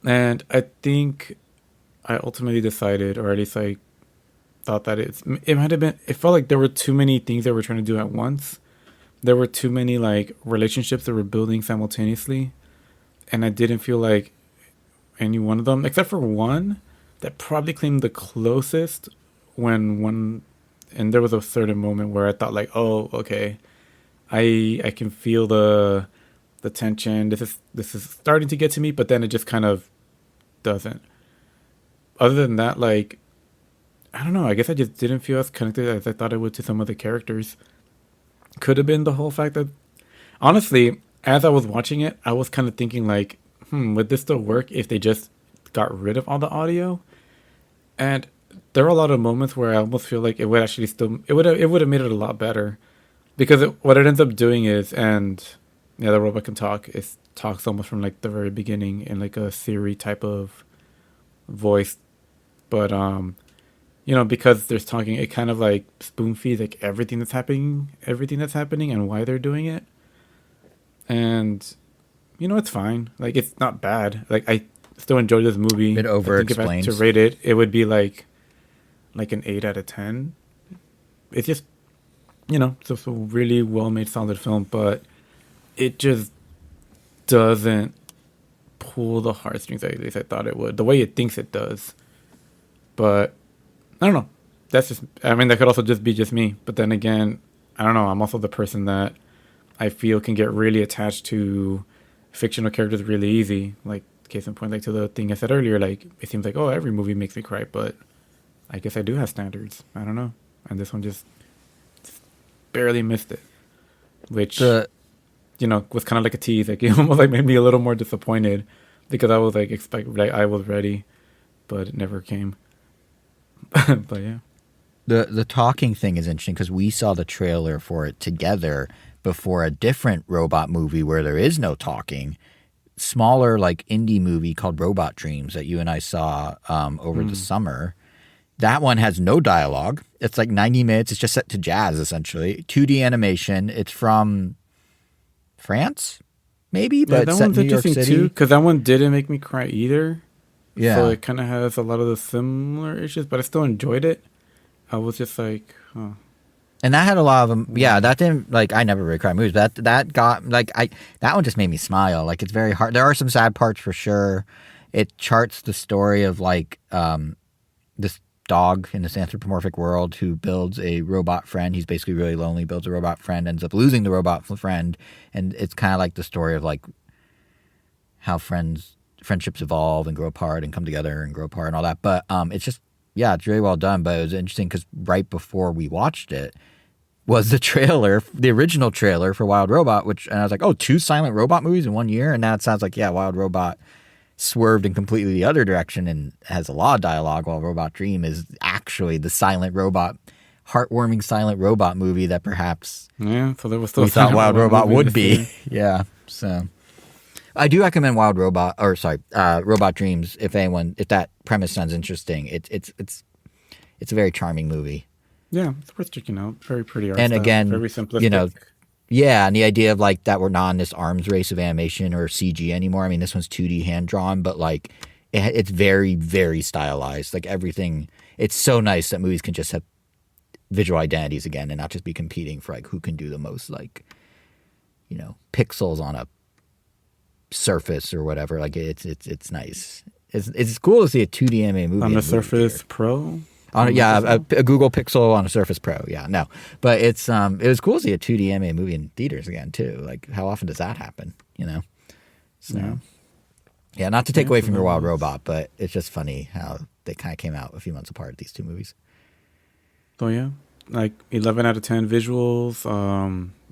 And I think I ultimately decided, or at least I thought that it might have been, it felt like there were too many things that we're trying to do at once. There were too many like relationships that were building simultaneously, and I didn't feel like any one of them, except for one that probably claimed the closest, and there was a certain moment where I thought like, oh, okay, I can feel the tension. This is starting to get to me, but then it just kind of doesn't. Other than that, like, I don't know. I guess I just didn't feel as connected as I thought I would to some of the characters. Could have been the whole fact that, honestly, as I was watching it, I was kind of thinking like, would this still work if they just got rid of all the audio? And there are a lot of moments where I almost feel like it would actually still, it would have made it a lot better, because what it ends up doing is, and yeah, the robot can talk. It talks almost from like the very beginning in like a Siri type of voice, but because there's talking, it kind of like spoon feeds like everything that's happening and why they're doing it. And it's fine. Like, it's not bad. Like, still enjoy this movie. It I think if I had to over-explains. rate it, it would be like an 8 out of 10. It's just, it's just a really well made, solid film, but it just doesn't pull the heartstrings at least I thought it would. The way it thinks it does. But I don't know. That's just, I mean, that could also just be just me. But then again, I don't know. I'm also the person that I feel can get really attached to fictional characters really easy. Like, case in point, like to the thing I said earlier, like, it seems like, oh, every movie makes me cry, but I guess I do have standards. I don't know. And this one just barely missed it. Which, The was kind of like a tease. Like, it almost like made me a little more disappointed because I was like, I was ready, but it never came. But yeah. the talking thing is interesting because we saw the trailer for it together before a different robot movie where there is no talking, smaller like indie movie called Robot Dreams that you and I saw over the summer. That one has no dialogue. It's like 90 minutes. It's just set to jazz essentially. 2D animation. It's from France, maybe, but That it's set in one's New York interesting City. too because that one didn't make me cry either. Yeah. So it kind of has a lot of the similar issues, but I still enjoyed it. I was just like, huh. And that had a lot of them. Yeah, that didn't like. I never really cry movies, but that got like that one just made me smile. Like it's very hard. There are some sad parts for sure. It charts the story of like this dog in this anthropomorphic world who builds a robot friend. He's basically really lonely. Builds a robot friend, ends up losing the robot friend, and it's kind of like the story of like how friendships evolve and grow apart and come together and grow apart and all that. But it's just it's really well done. But it was interesting because right before we watched it was the trailer, the original trailer for Wild Robot, and I was like, oh, 2 silent robot movies in 1 year? And now it sounds like, Wild Robot swerved in completely the other direction and has a lot of dialogue, while Robot Dream is actually the silent robot, heartwarming silent robot movie that perhaps So there was still we thought Wild Robot movie would this be. year. Yeah, so I do recommend Robot Dreams if that premise sounds interesting. It's a very charming movie. Yeah, it's worth checking out. Very pretty art And style, again, very simplistic. And the idea of like that we're not in this arms race of animation or CG anymore. I mean, this one's 2D hand drawn, but like it's very, very stylized. Like everything, it's so nice that movies can just have visual identities again and not just be competing for like who can do the most like, pixels on a surface or whatever. Like it's nice. It's cool to see a 2D anime movie On in the a movie Surface theater. Pro? A Google Pixel on a Surface Pro. Yeah, no, but it was cool to see a 2D anime movie in theaters again too. Like, how often does that happen? So not to take away from your Wild Robot, but it's just funny how they kind of came out a few months apart. These 2 movies. So yeah, like 11 out of 10 visuals,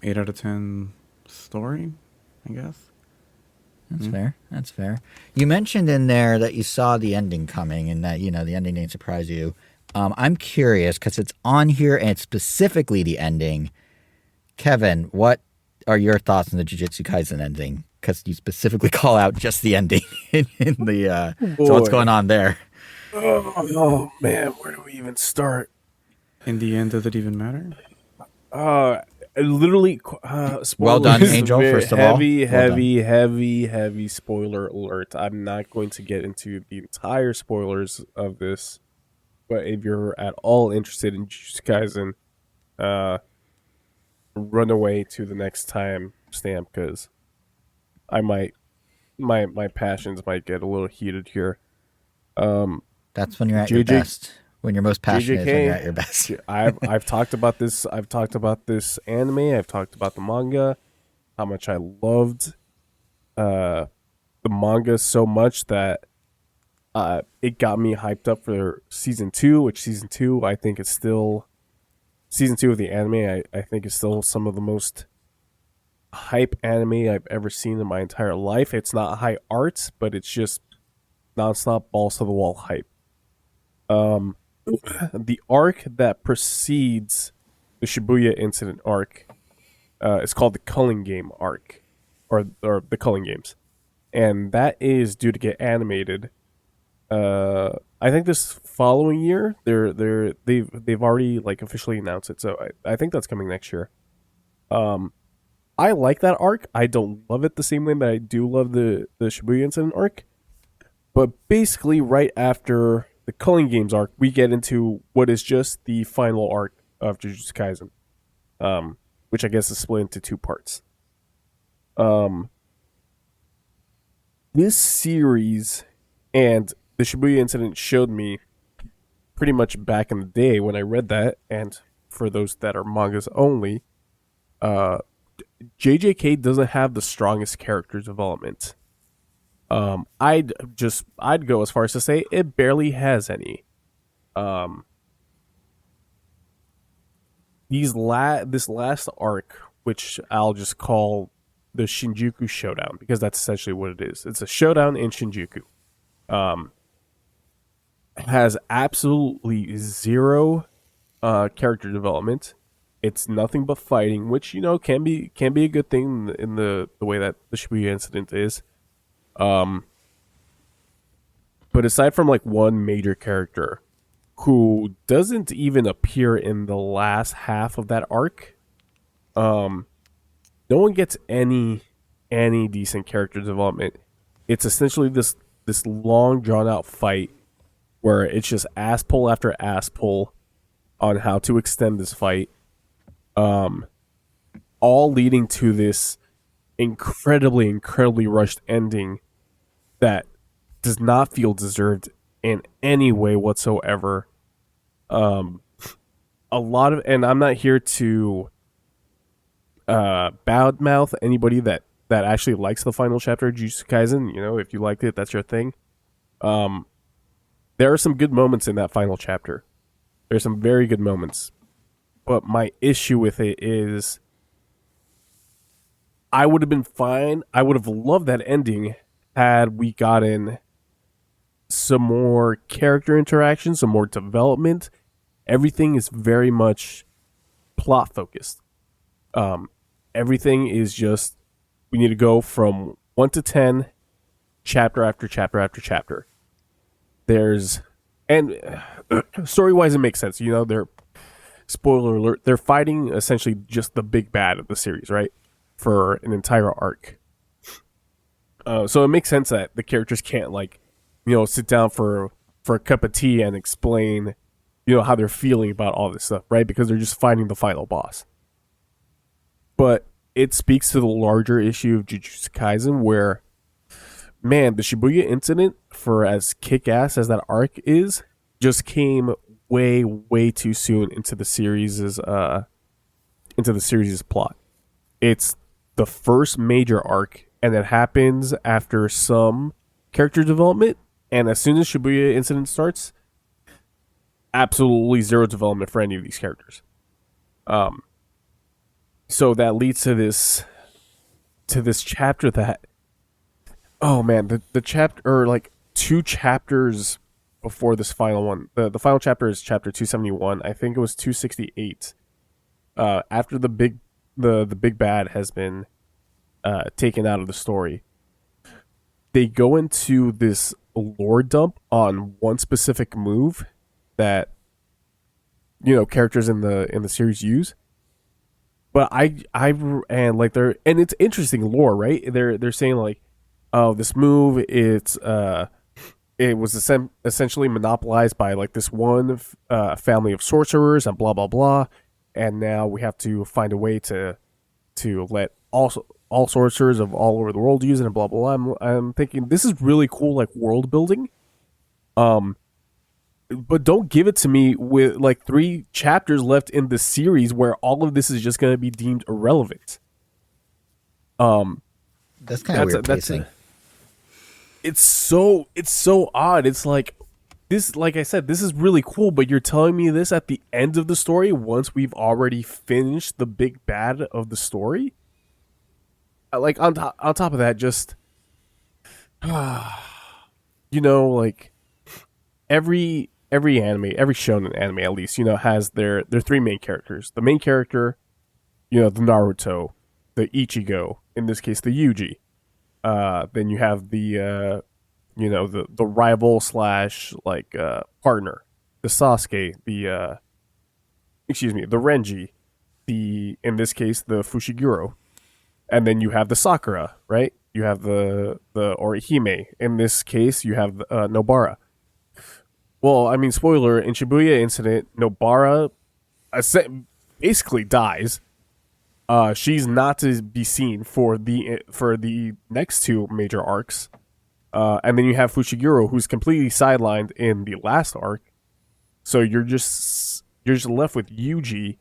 8 out of 10 story, I guess. That's fair. That's fair. You mentioned in there that you saw the ending coming and that, the ending didn't surprise you. I'm curious because it's on here and it's specifically the ending. Kevin, what are your thoughts on the Jujutsu Kaisen ending? Because you specifically call out just the ending in the. So what's going on there? Oh man, where do we even start? In the end, does it even matter? Literally, Well done, spoilers. Angel, Very first of all. Heavy spoiler alert. I'm not going to get into the entire spoilers of this, but if you're at all interested in Jujutsu Kaisen, run away to the next time stamp because I might, my passions might get a little heated here. That's when you're at your best. When you're most passionate is when you're at your best. I've talked about this. I've talked about this anime. I've talked about the manga. How much I loved the manga so much that it got me hyped up for season 2. Which season 2 I think is still season 2 of the anime. I think is still some of the most hype anime I've ever seen in my entire life. It's not high art, but it's just nonstop balls to the wall hype. The arc that precedes the Shibuya incident arc is called the Culling Game arc, or the Culling Games, and that is due to get animated. I think this following year. They've already like officially announced it, so I think that's coming next year. I like that arc. I don't love it the same way that I do love the Shibuya incident arc, But basically, right after the Culling Games arc, we get into what is just the final arc of Jujutsu Kaisen, which I guess is split into two parts. This series and the Shibuya incident showed me pretty much back in the day when I read that, and for those that are mangas only, JJK doesn't have the strongest character development. I'd go as far as to say it barely has any. This last arc, which I'll just call the Shinjuku Showdown, because that's essentially what it is. It's a showdown in Shinjuku. Has absolutely zero character development. It's nothing but fighting, which can be a good thing in the way that the Shibuya incident is. But aside from like one major character who doesn't even appear in the last half of that arc, no one gets any decent character development. It's essentially this long drawn out fight where it's just ass pull after ass pull on how to extend this fight, all leading to this incredibly rushed ending that does not feel deserved in any way whatsoever. A lot of, and I'm not here to badmouth anybody that actually likes the final chapter of Jujutsu Kaisen. If you liked it, that's your thing. There are some good moments in that final chapter. There's some very good moments. But my issue with it is I would have been fine. I would have loved that ending had we gotten some more character interaction, some more development. Everything is very much plot focused. Everything is just, we need to go from 1 to 10, chapter after chapter after chapter. And story wise, it makes sense. They're, spoiler alert, they're fighting essentially just the big bad of the series, right? For an entire arc. So it makes sense that the characters can't sit down for a cup of tea and explain, how they're feeling about all this stuff, right? Because they're just fighting the final boss. But it speaks to the larger issue of Jujutsu Kaisen where, man, the Shibuya incident, for as kick-ass as that arc is, just came way too soon into the series' plot. It's the first major arc, and it happens after some character development, and as soon as Shibuya incident starts, absolutely zero development for any of these characters. So that leads to this chapter that, oh man, the chapter, or like 2 chapters before this final one. The final chapter is chapter 271. I think it was 268. After the big bad has been taken out of the story, they go into this lore dump on one specific move that characters in the series use. But it's interesting lore, right? They're saying like, oh, this move, it was essentially monopolized by like this one family of sorcerers and blah blah blah, and now we have to find a way to let all sorcerers of all over the world use it and blah blah blah. I'm thinking this is really cool, like world building. But don't give it to me with like 3 chapters left in the series where all of this is just going to be deemed irrelevant. That's kind of weird pacing. It's so odd. It's like this, like I said, this is really cool, but you're telling me this at the end of the story once we've already finished the big bad of the story. Like on top of that, just like every anime, every shonen anime at least, has their 3 main characters. The main character, the Naruto, the Ichigo, in this case the Yuji. Then you have the rival / partner, the Sasuke, the Renji, in this case the Fushiguro, and then you have the Sakura, right? the Orihime. In this case, you have Nobara. Well, I mean, spoiler, in Shibuya Incident, Nobara basically dies. She's not to be seen for the next two major arcs. And then you have Fushiguro, who's completely sidelined in the last arc. So you're just left with Yuji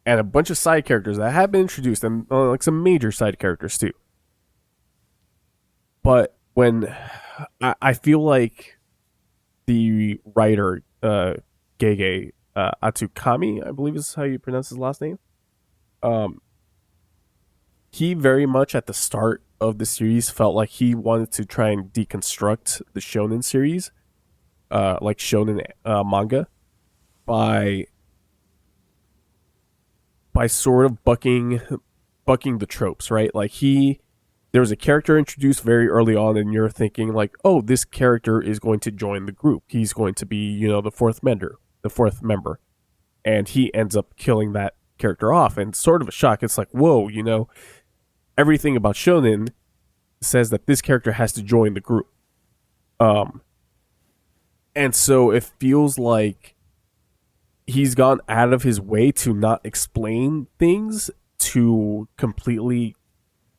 and a bunch of side characters that have been introduced, and like some major side characters too. But when I feel like the writer Gege Atsukami, I believe is how you pronounce his last name, he very much at the start of the series felt like he wanted to try and deconstruct the shonen series, like shonen manga, by sort of bucking the tropes, right? Like there was a character introduced very early on, and you're thinking like, oh, this character is going to join the group. He's going to be, the fourth member, and he ends up killing that character off, and sort of a shock. It's like, whoa, everything about shonen says that this character has to join the group. And so it feels like he's gone out of his way to not explain things, to completely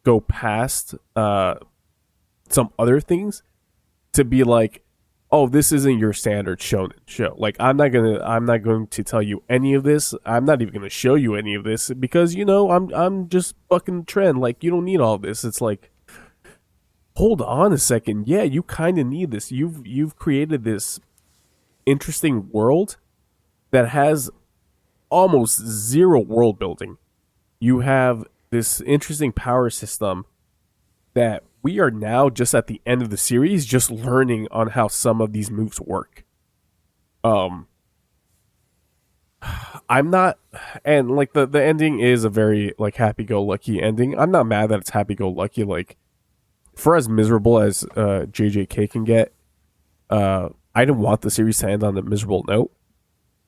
go past some other things, to be like, oh, this isn't your standard shonen show. Like, I'm not going to tell you any of this. I'm not even going to show you any of this because, I'm just bucking the trend. Like, you don't need all this. It's like, hold on a second. Yeah, you kind of need this. You've created this interesting world that has almost zero world building. You have this interesting power system that we are now just at the end of the series just learning on how some of these moves work. I'm not, and like the ending is a very like happy-go-lucky ending. I'm not mad that it's happy-go-lucky. Like, for as miserable as JJK can get, I didn't want the series to end on a miserable note.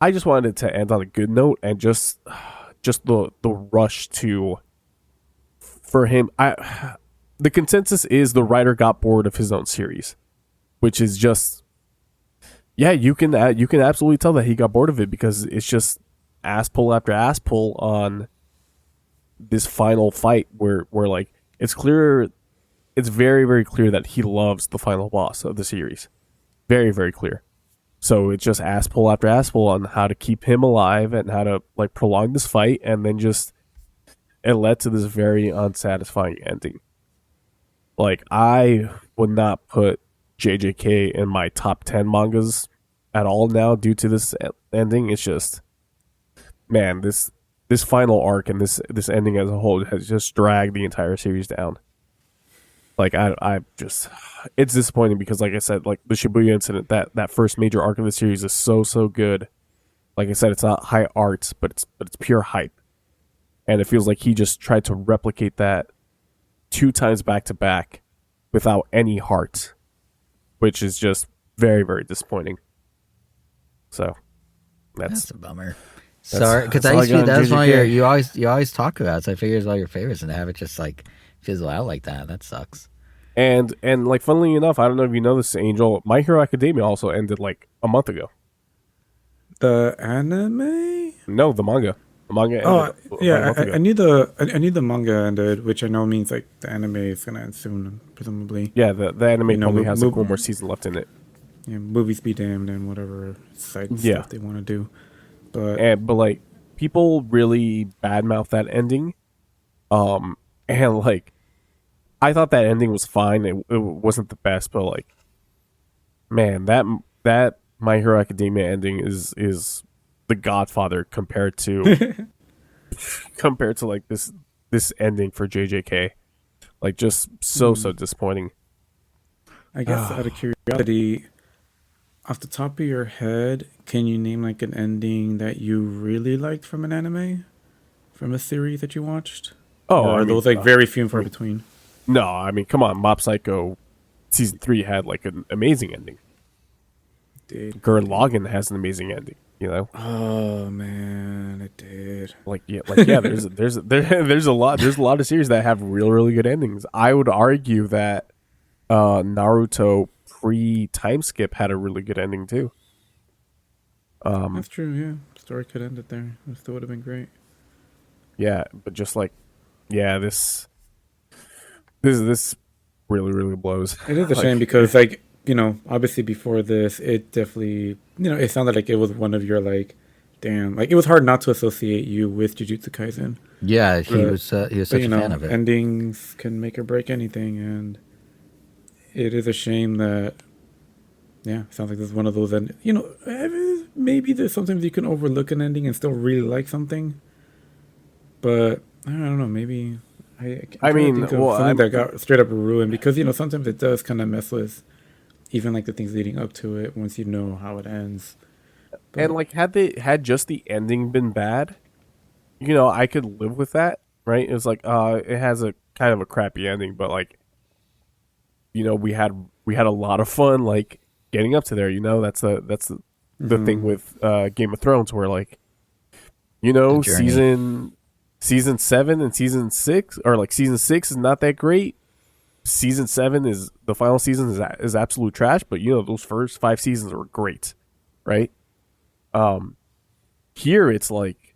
I just wanted it to end on a good note, and just the rush for him. The consensus is the writer got bored of his own series, which is just, yeah, you can absolutely tell that he got bored of it, because it's just ass pull after ass pull on this final fight where like it's very, very clear that he loves the final boss of the series. Very, very clear. So it's just ass pull after ass pull on how to keep him alive and how to like prolong this fight, and then just it led to this very unsatisfying ending. Like, I would not put JJK in my top 10 mangas at all now due to this ending. It's just, man, this final arc and this ending as a whole has just dragged the entire series down. Like, I just, it's disappointing because, like I said, like the Shibuya Incident, that first major arc of the series is so good. Like I said, it's not high art, but it's pure hype. And it feels like he just tried to replicate that 2 times back to back without any heart, which is just very, very disappointing. So that's a bummer. Sorry, because that's one of you always talk about. So I figure it's all your favorites, and to have it just like fizzle out like that sucks. And like, funnily enough, I don't know if you know this, Angel, My Hero Academia also ended like a month ago. The anime? No, the manga. The manga ended I knew the manga ended, which I know means like the anime is gonna end soon, presumably. Yeah, the anime probably has like one more season left in it. Yeah, movies be damned and whatever side stuff they want to do. But like, people really badmouth that ending. And like, I thought that ending was fine. It wasn't the best, but like, man, that My Hero Academia ending is the Godfather compared to like this ending for JJK. Like, just so disappointing. I guess out of curiosity, off the top of your head, can you name like an ending that you really liked from an anime, from a series that you watched? Oh, or are those like very few and far between? No, I mean, come on, Mob Psycho season 3 had like an amazing ending. Gurren Lagann has an amazing ending. You know, Oh man, it did. there's a lot of series that have really good endings. I would argue that Naruto pre time skip had a really good ending too. That's true. Yeah, story could end it there. It still would have been great. Yeah, but just like, yeah, this really blows. It is a shame Like, because, like, obviously before this, it definitely, it sounded like it was one of your, like, damn, like, it was hard not to associate you with Jujutsu Kaisen. Yeah, he But, was but such a fan of it. endings can make or break anything, and it is a shame that, yeah, it sounds like this is one of those, and maybe there's sometimes you can overlook an ending and still really like something, but I don't know, maybe. I'm I trying to mean, think of well, something that got straight up ruined because sometimes it does kind of mess with even like the things leading up to it once you know how it ends. and But like had just the ending been bad, I could live with that, right? It was like, it has a kind of a crappy ending, but like, we had a lot of fun, like getting up to there. That's the thing with Game of Thrones, where like, The journey. season 7 and season 6, or like season 6 is not that great. Season 7 is the final season is absolute trash, but those first 5 seasons were great, right? Here it's like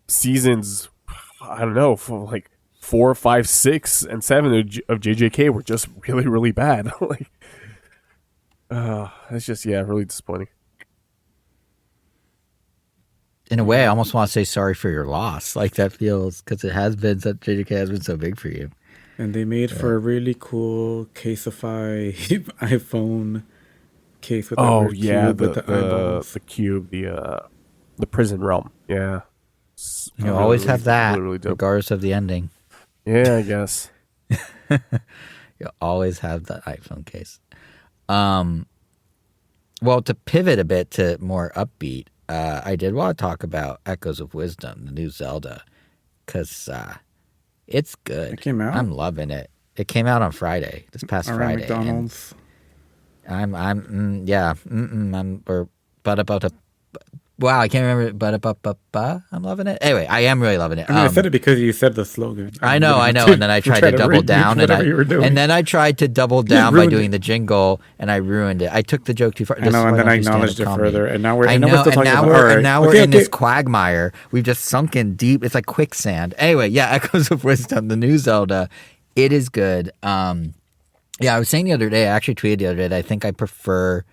seasons, I don't know, for like 4, 5, 6, and 7 of JJK were just really bad. Like, it's just, yeah, really disappointing. In a way, I almost want to say sorry for your loss. Like that feels because it has been such JJK has been so big for you. and they made for a really cool caseify iPhone case with that Oh weird yeah, cube with the eyeballs. the cube, the prison realm. Yeah, You always have that, really dope. regardless of the ending. Yeah, I guess. You always have that iPhone case. Well, to pivot a bit to more upbeat, I did want to talk about Echoes of Wisdom, the new Zelda, because it's good. It came out? I'm loving it. It came out on Friday, this past Around Friday. McDonald's. And wow, I can't remember. I'm loving it. Anyway, I am really loving it. I mean, I said it because you said the slogan. I know. And then I tried to double down, and then I tried to double down by doing the jingle, and I ruined it. I took the joke too far. I know, and then I acknowledged it further, and now we're still talking about. And now we're in this quagmire. We've just sunk in deep. It's like quicksand. Anyway, yeah, Echoes of Wisdom, the new Zelda, it is good. Yeah, I was saying the other day. I actually tweeted the other day that I think I prefer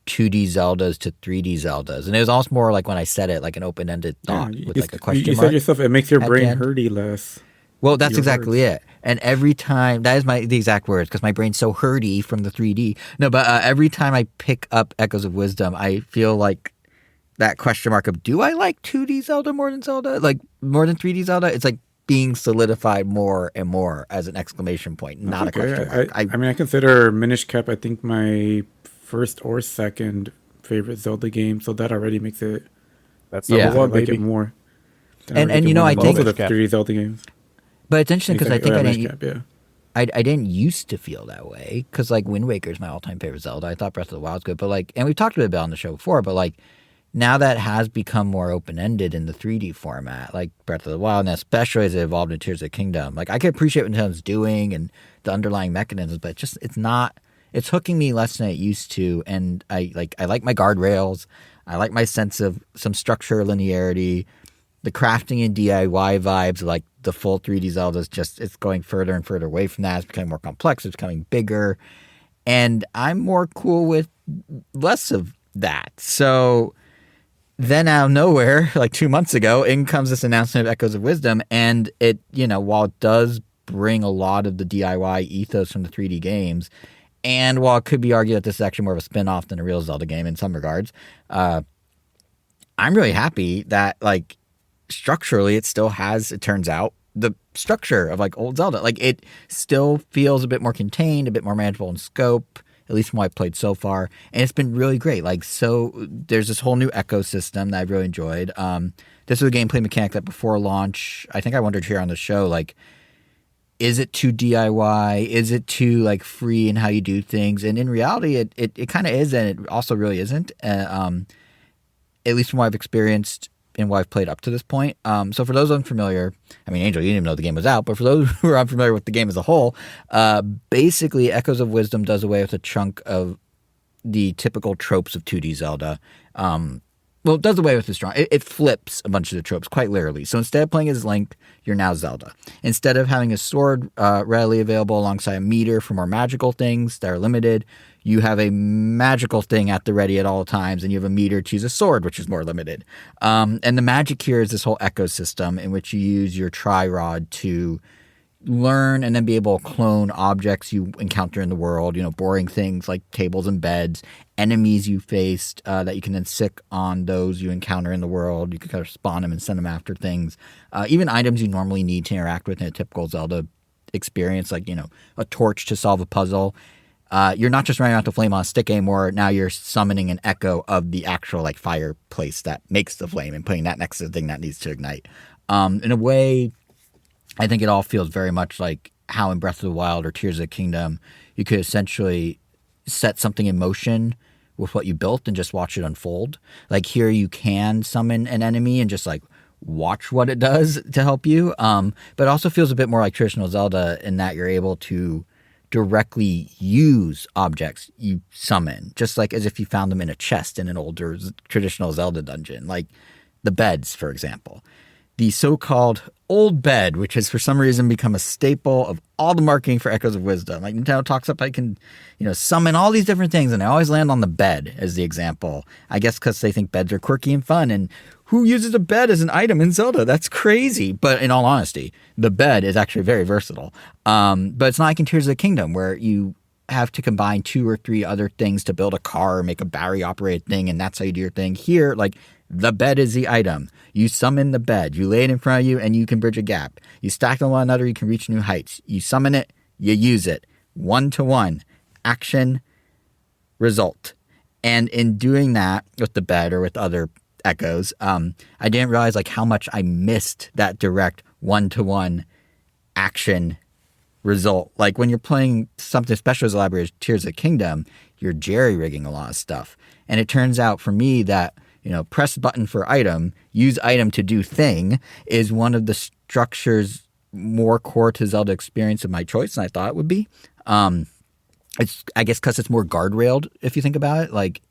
2D Zeldas to 3D Zeldas, and it was almost more like when I said it, like an open-ended thought with like a question you mark. said yourself, it makes your brain end. hurty less. Well, that's exactly it. And every time, that is the exact words, because my brain's so hurty from the 3D. No, but every time I pick up Echoes of Wisdom, I feel like that question mark of, do I like 2D Zelda more than Zelda? Like, more than 3D Zelda? It's like being solidified more and more as an exclamation point, not a question mark. I mean, I consider Minish Cap, I think, my first or second favorite Zelda game, so that already makes it. That's Yeah. number I one, like baby. it more. And I think the 3D Zelda games. But it's interesting because I think Minish Cap, yeah. I didn't used to feel that way because like Wind Waker is my all-time favorite Zelda. I thought Breath of the Wild was good, but like, and we've talked about it on the show before, but like now that has become more open-ended in the 3D format, like Breath of the Wild, and especially as it evolved into Tears of the Kingdom. Like I can appreciate what Nintendo's doing and the underlying mechanisms, but it's hooking me less than it used to. And I like my guardrails. I like my sense of some structure, linearity, the crafting and DIY vibes. Like the full 3D Zelda is it's going further and further away from that. It's becoming more complex. It's becoming bigger. And I'm more cool with less of that. So then out of nowhere, like 2 months ago, in comes this announcement of Echoes of Wisdom. And it, while it does bring a lot of the DIY ethos from the 3D games, and while it could be argued that this is actually more of a spin-off than a real Zelda game in some regards, I'm really happy that, like, structurally it still has, it turns out, the structure of, like, old Zelda. Like, it still feels a bit more contained, a bit more manageable in scope, at least from what I've played so far. And it's been really great. Like, so there's this whole new ecosystem that I've really enjoyed. This was a gameplay mechanic that before launch, I think I wondered here on the show, like, is it too DIY? Is it too like free in how you do things? And in reality, it kind of is, and it also really isn't. at least from what I've experienced and what I've played up to this point. So for those unfamiliar, I mean, Angel, you didn't even know the game was out, but for those who are unfamiliar with the game as a whole, basically Echoes of Wisdom does away with a chunk of the typical tropes of 2D Zelda. Well, it does away with the strong. It flips a bunch of the tropes quite literally. So instead of playing as Link, you're now Zelda. Instead of having a sword readily available alongside a meter for more magical things that are limited, you have a magical thing at the ready at all times, and you have a meter to use a sword, which is more limited. And the magic here is this whole ecosystem in which you use your tri-rod to learn and then be able to clone objects you encounter in the world, boring things like tables and beds, enemies you faced that you can then sick on those you encounter in the world. You can kind of spawn them and send them after things. Even items you normally need to interact with in a typical Zelda experience, like, a torch to solve a puzzle. You're not just running around to flame on a stick anymore. Now you're summoning an echo of the actual fireplace that makes the flame and putting that next to the thing that needs to ignite. In a way, I think it all feels very much like how in Breath of the Wild or Tears of the Kingdom, you could essentially set something in motion with what you built and just watch it unfold. Like here you can summon an enemy and just watch what it does to help you. But it also feels a bit more like traditional Zelda in that you're able to directly use objects you summon, just like as if you found them in a chest in an older traditional Zelda dungeon, like the beds, for example. The so-called old bed, which has for some reason become a staple of all the marketing for Echoes of Wisdom. Like Nintendo talks up, I can, summon all these different things, and I always land on the bed as the example. I guess because they think beds are quirky and fun, and who uses a bed as an item in Zelda? That's crazy. But in all honesty, the bed is actually very versatile. But it's not like in Tears of the Kingdom where you have to combine 2 or 3 other things to build a car or make a battery-operated thing, and that's how you do your thing. Here, the bed is the item. You summon the bed. You lay it in front of you, and you can bridge a gap. You stack them on one another, you can reach new heights. You summon it, you use it. 1-to-1. Action, result. And in doing that with the bed or with other echoes, I didn't realize how much I missed that direct 1-to-1 action result. Like when you're playing something special as elaborate as Tears of the Kingdom, you're jerry-rigging a lot of stuff. And it turns out for me that press button for item, use item to do thing is one of the structures more core to Zelda experience of my choice than I thought it would be. It's, I guess, because it's more guardrailed if you think about it. Like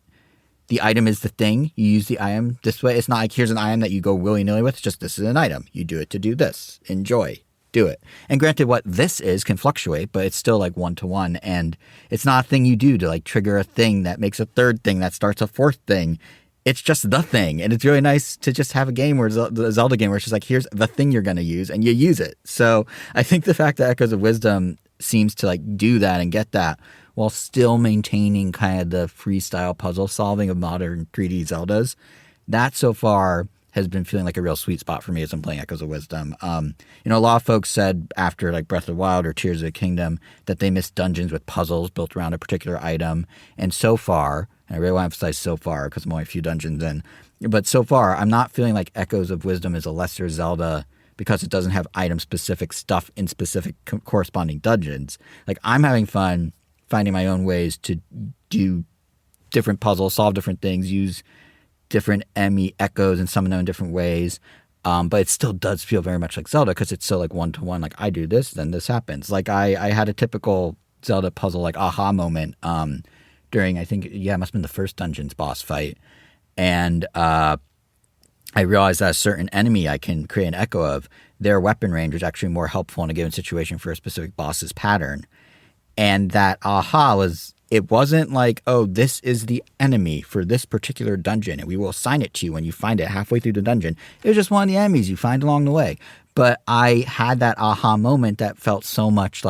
the item is the thing. You use the item this way. It's not like here's an item that you go willy-nilly with. It's just this is an item. You do it to do this. Enjoy. Do it. And granted, what this is can fluctuate, but it's still 1-to-1. And it's not a thing you do to trigger a thing that makes a third thing that starts a fourth thing. It's just the thing. And it's really nice to just have a game where the Zelda game where it's just here's the thing you're going to use and you use it. So I think the fact that Echoes of Wisdom seems to do that and get that while still maintaining kind of the freestyle puzzle solving of modern 3D Zeldas, that so far has been feeling like a real sweet spot for me as I'm playing Echoes of Wisdom. A lot of folks said after Breath of the Wild or Tears of the Kingdom that they missed dungeons with puzzles built around a particular item. And so far, and I really want to emphasize so far because I'm only a few dungeons in, but so far I'm not feeling like Echoes of Wisdom is a lesser Zelda because it doesn't have item-specific stuff in specific corresponding dungeons. I'm having fun finding my own ways to do different puzzles, solve different things, use different Emmy echoes and summon them in different ways. But it still does feel very much like Zelda because it's so 1-to-1. I do this, then this happens. I had a typical Zelda puzzle aha moment during, I think, it must have been the first dungeon's boss fight. And I realized that a certain enemy I can create an echo of, their weapon range was actually more helpful in a given situation for a specific boss's pattern. And that was, it wasn't oh, this is the enemy for this particular dungeon, and we will assign it to you when you find it halfway through the dungeon. It was just one of the enemies you find along the way. But I had that aha moment that felt so much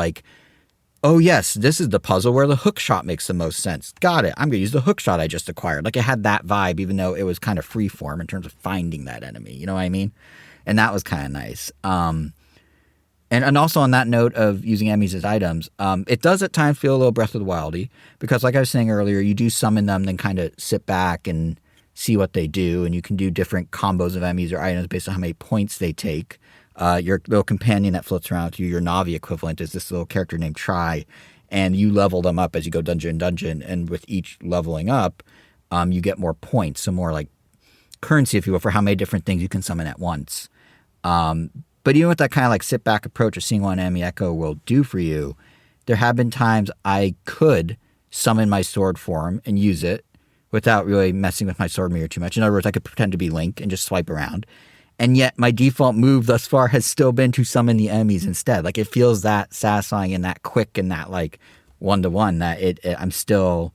oh yes, this is the puzzle where the hook shot makes the most sense. Got it. I'm going to use the hook shot I just acquired. It had that vibe, even though it was kind of free form in terms of finding that enemy. You know what I mean? And that was kind of nice. And also on that note of using enemies as items, it does at times feel a little Breath of the Wildy because like I was saying earlier, you do summon them, then kind of sit back and see what they do. And you can do different combos of enemies or items based on how many points they take. Your little companion that floats around with you, your Navi equivalent, is this little character named Tri. And you level them up as you go dungeon to dungeon. And with each leveling up, you get more points. So more currency, if you will, for how many different things you can summon at once. But even with that kind of like sit back approach of seeing what an enemy echo will do for you, there have been times I could summon my sword form and use it without really messing with my sword mirror too much. In other words, I could pretend to be Link and just swipe around. And yet my default move thus far has still been to summon the enemies instead. Like, it feels that satisfying and that quick and that like one-to-one that I'm still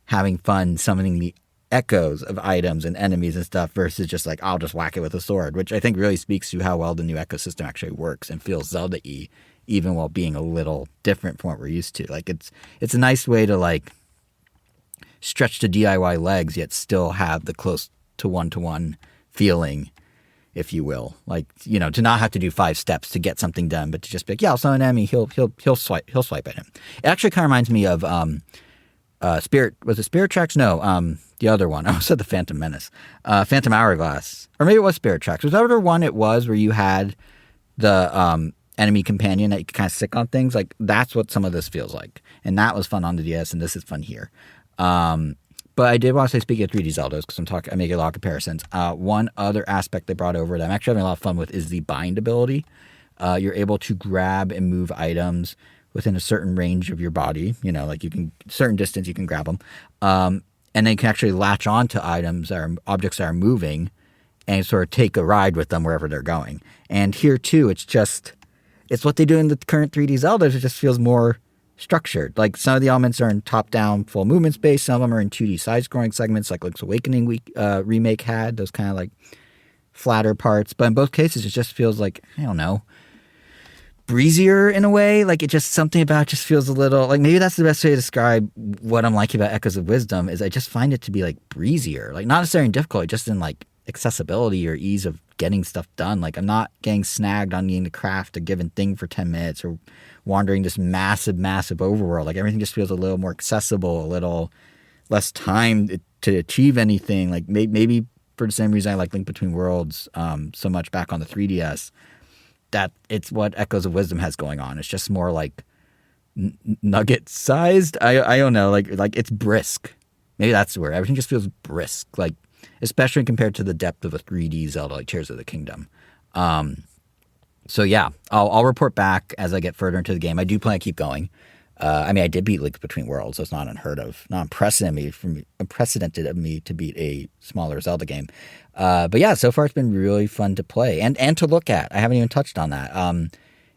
having fun summoning the echoes of items and enemies and stuff versus just like, I'll just whack it with a sword, which I think really speaks to how well the new ecosystem actually works and feels Zelda-y, even while being a little different from what we're used to. Like, it's a nice way to like stretch the DIY legs, yet still have the close to one feeling, if you will. Like, you know, to not have to do 5 steps to get something done, but to just be like, yeah, I'll summon an enemy, he'll swipe at him. It actually kind of reminds me of Spirit. Was it Spirit Tracks? No, the other one. I said the Phantom Menace, Phantom Hourglass, or maybe it was Spirit Tracks. Was that the one it was where you had the enemy companion that you could kind of stick on things? Like, that's what some of this feels like, and that was fun on the DS, and this is fun here. But I did want to say, speaking of 3D Zeldas, because I make a lot of comparisons. One other aspect they brought over that I'm actually having a lot of fun with is the bind ability. You're able to grab and move items within a certain range of your body. You know, like certain distance you can grab them. And then you can actually latch on to items objects that are moving and sort of take a ride with them wherever they're going. And here too, it's what they do in the current 3D Zeldas. It just feels more structured. Like, some of the elements are in top-down full movement space. Some of them are in 2D side-scrolling segments like Link's Awakening remake had, those kind of like flatter parts. But in both cases, it just feels like, I don't know, breezier in a way. Like, it just, something about it just feels a little, like, maybe that's the best way to describe what I'm liking about Echoes of Wisdom, is I just find it to be like breezier. Like, not necessarily in difficulty, just in like accessibility or ease of getting stuff done. Like, I'm not getting snagged on needing to craft a given thing for 10 minutes or wandering this massive overworld. Like, everything just feels a little more accessible, a little less time to achieve anything. Like, maybe for the same reason I like Link Between Worlds so much back on the 3DS, that it's what Echoes of Wisdom has going on. It's just more like nugget sized. I don't know. Like it's brisk. Maybe that's the word. Everything just feels brisk. Like, especially compared to the depth of a 3D Zelda like Tears of the Kingdom. So yeah, I'll report back as I get further into the game. I do plan to keep going. I mean, I did beat Link Between Worlds, so it's not unheard of, not unprecedented of me to beat a smaller Zelda game. But yeah, so far it's been really fun to play and to look at. I haven't even touched on that.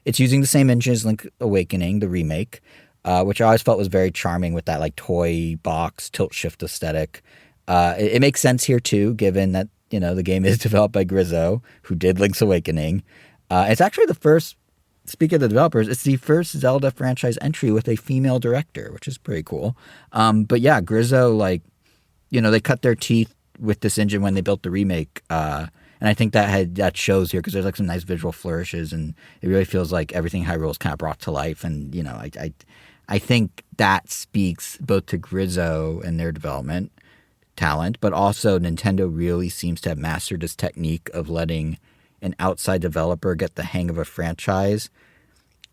It's using the same engine as Link Awakening, the remake, which I always felt was very charming with that like toy box tilt shift aesthetic. It makes sense here too, given that, you know, the game is developed by Grizzo, who did Link's Awakening. It's actually the first, speaking of the developers, it's the first Zelda franchise entry with a female director, which is pretty cool. But yeah, Grizzo, like, you know, they cut their teeth with this engine when they built the remake. And I think that shows here, because there's like some nice visual flourishes, and it really feels like everything Hyrule is kind of brought to life. And, you know, I think that speaks both to Grizzo and their development talent, but also Nintendo really seems to have mastered this technique of letting an outside developer get the hang of a franchise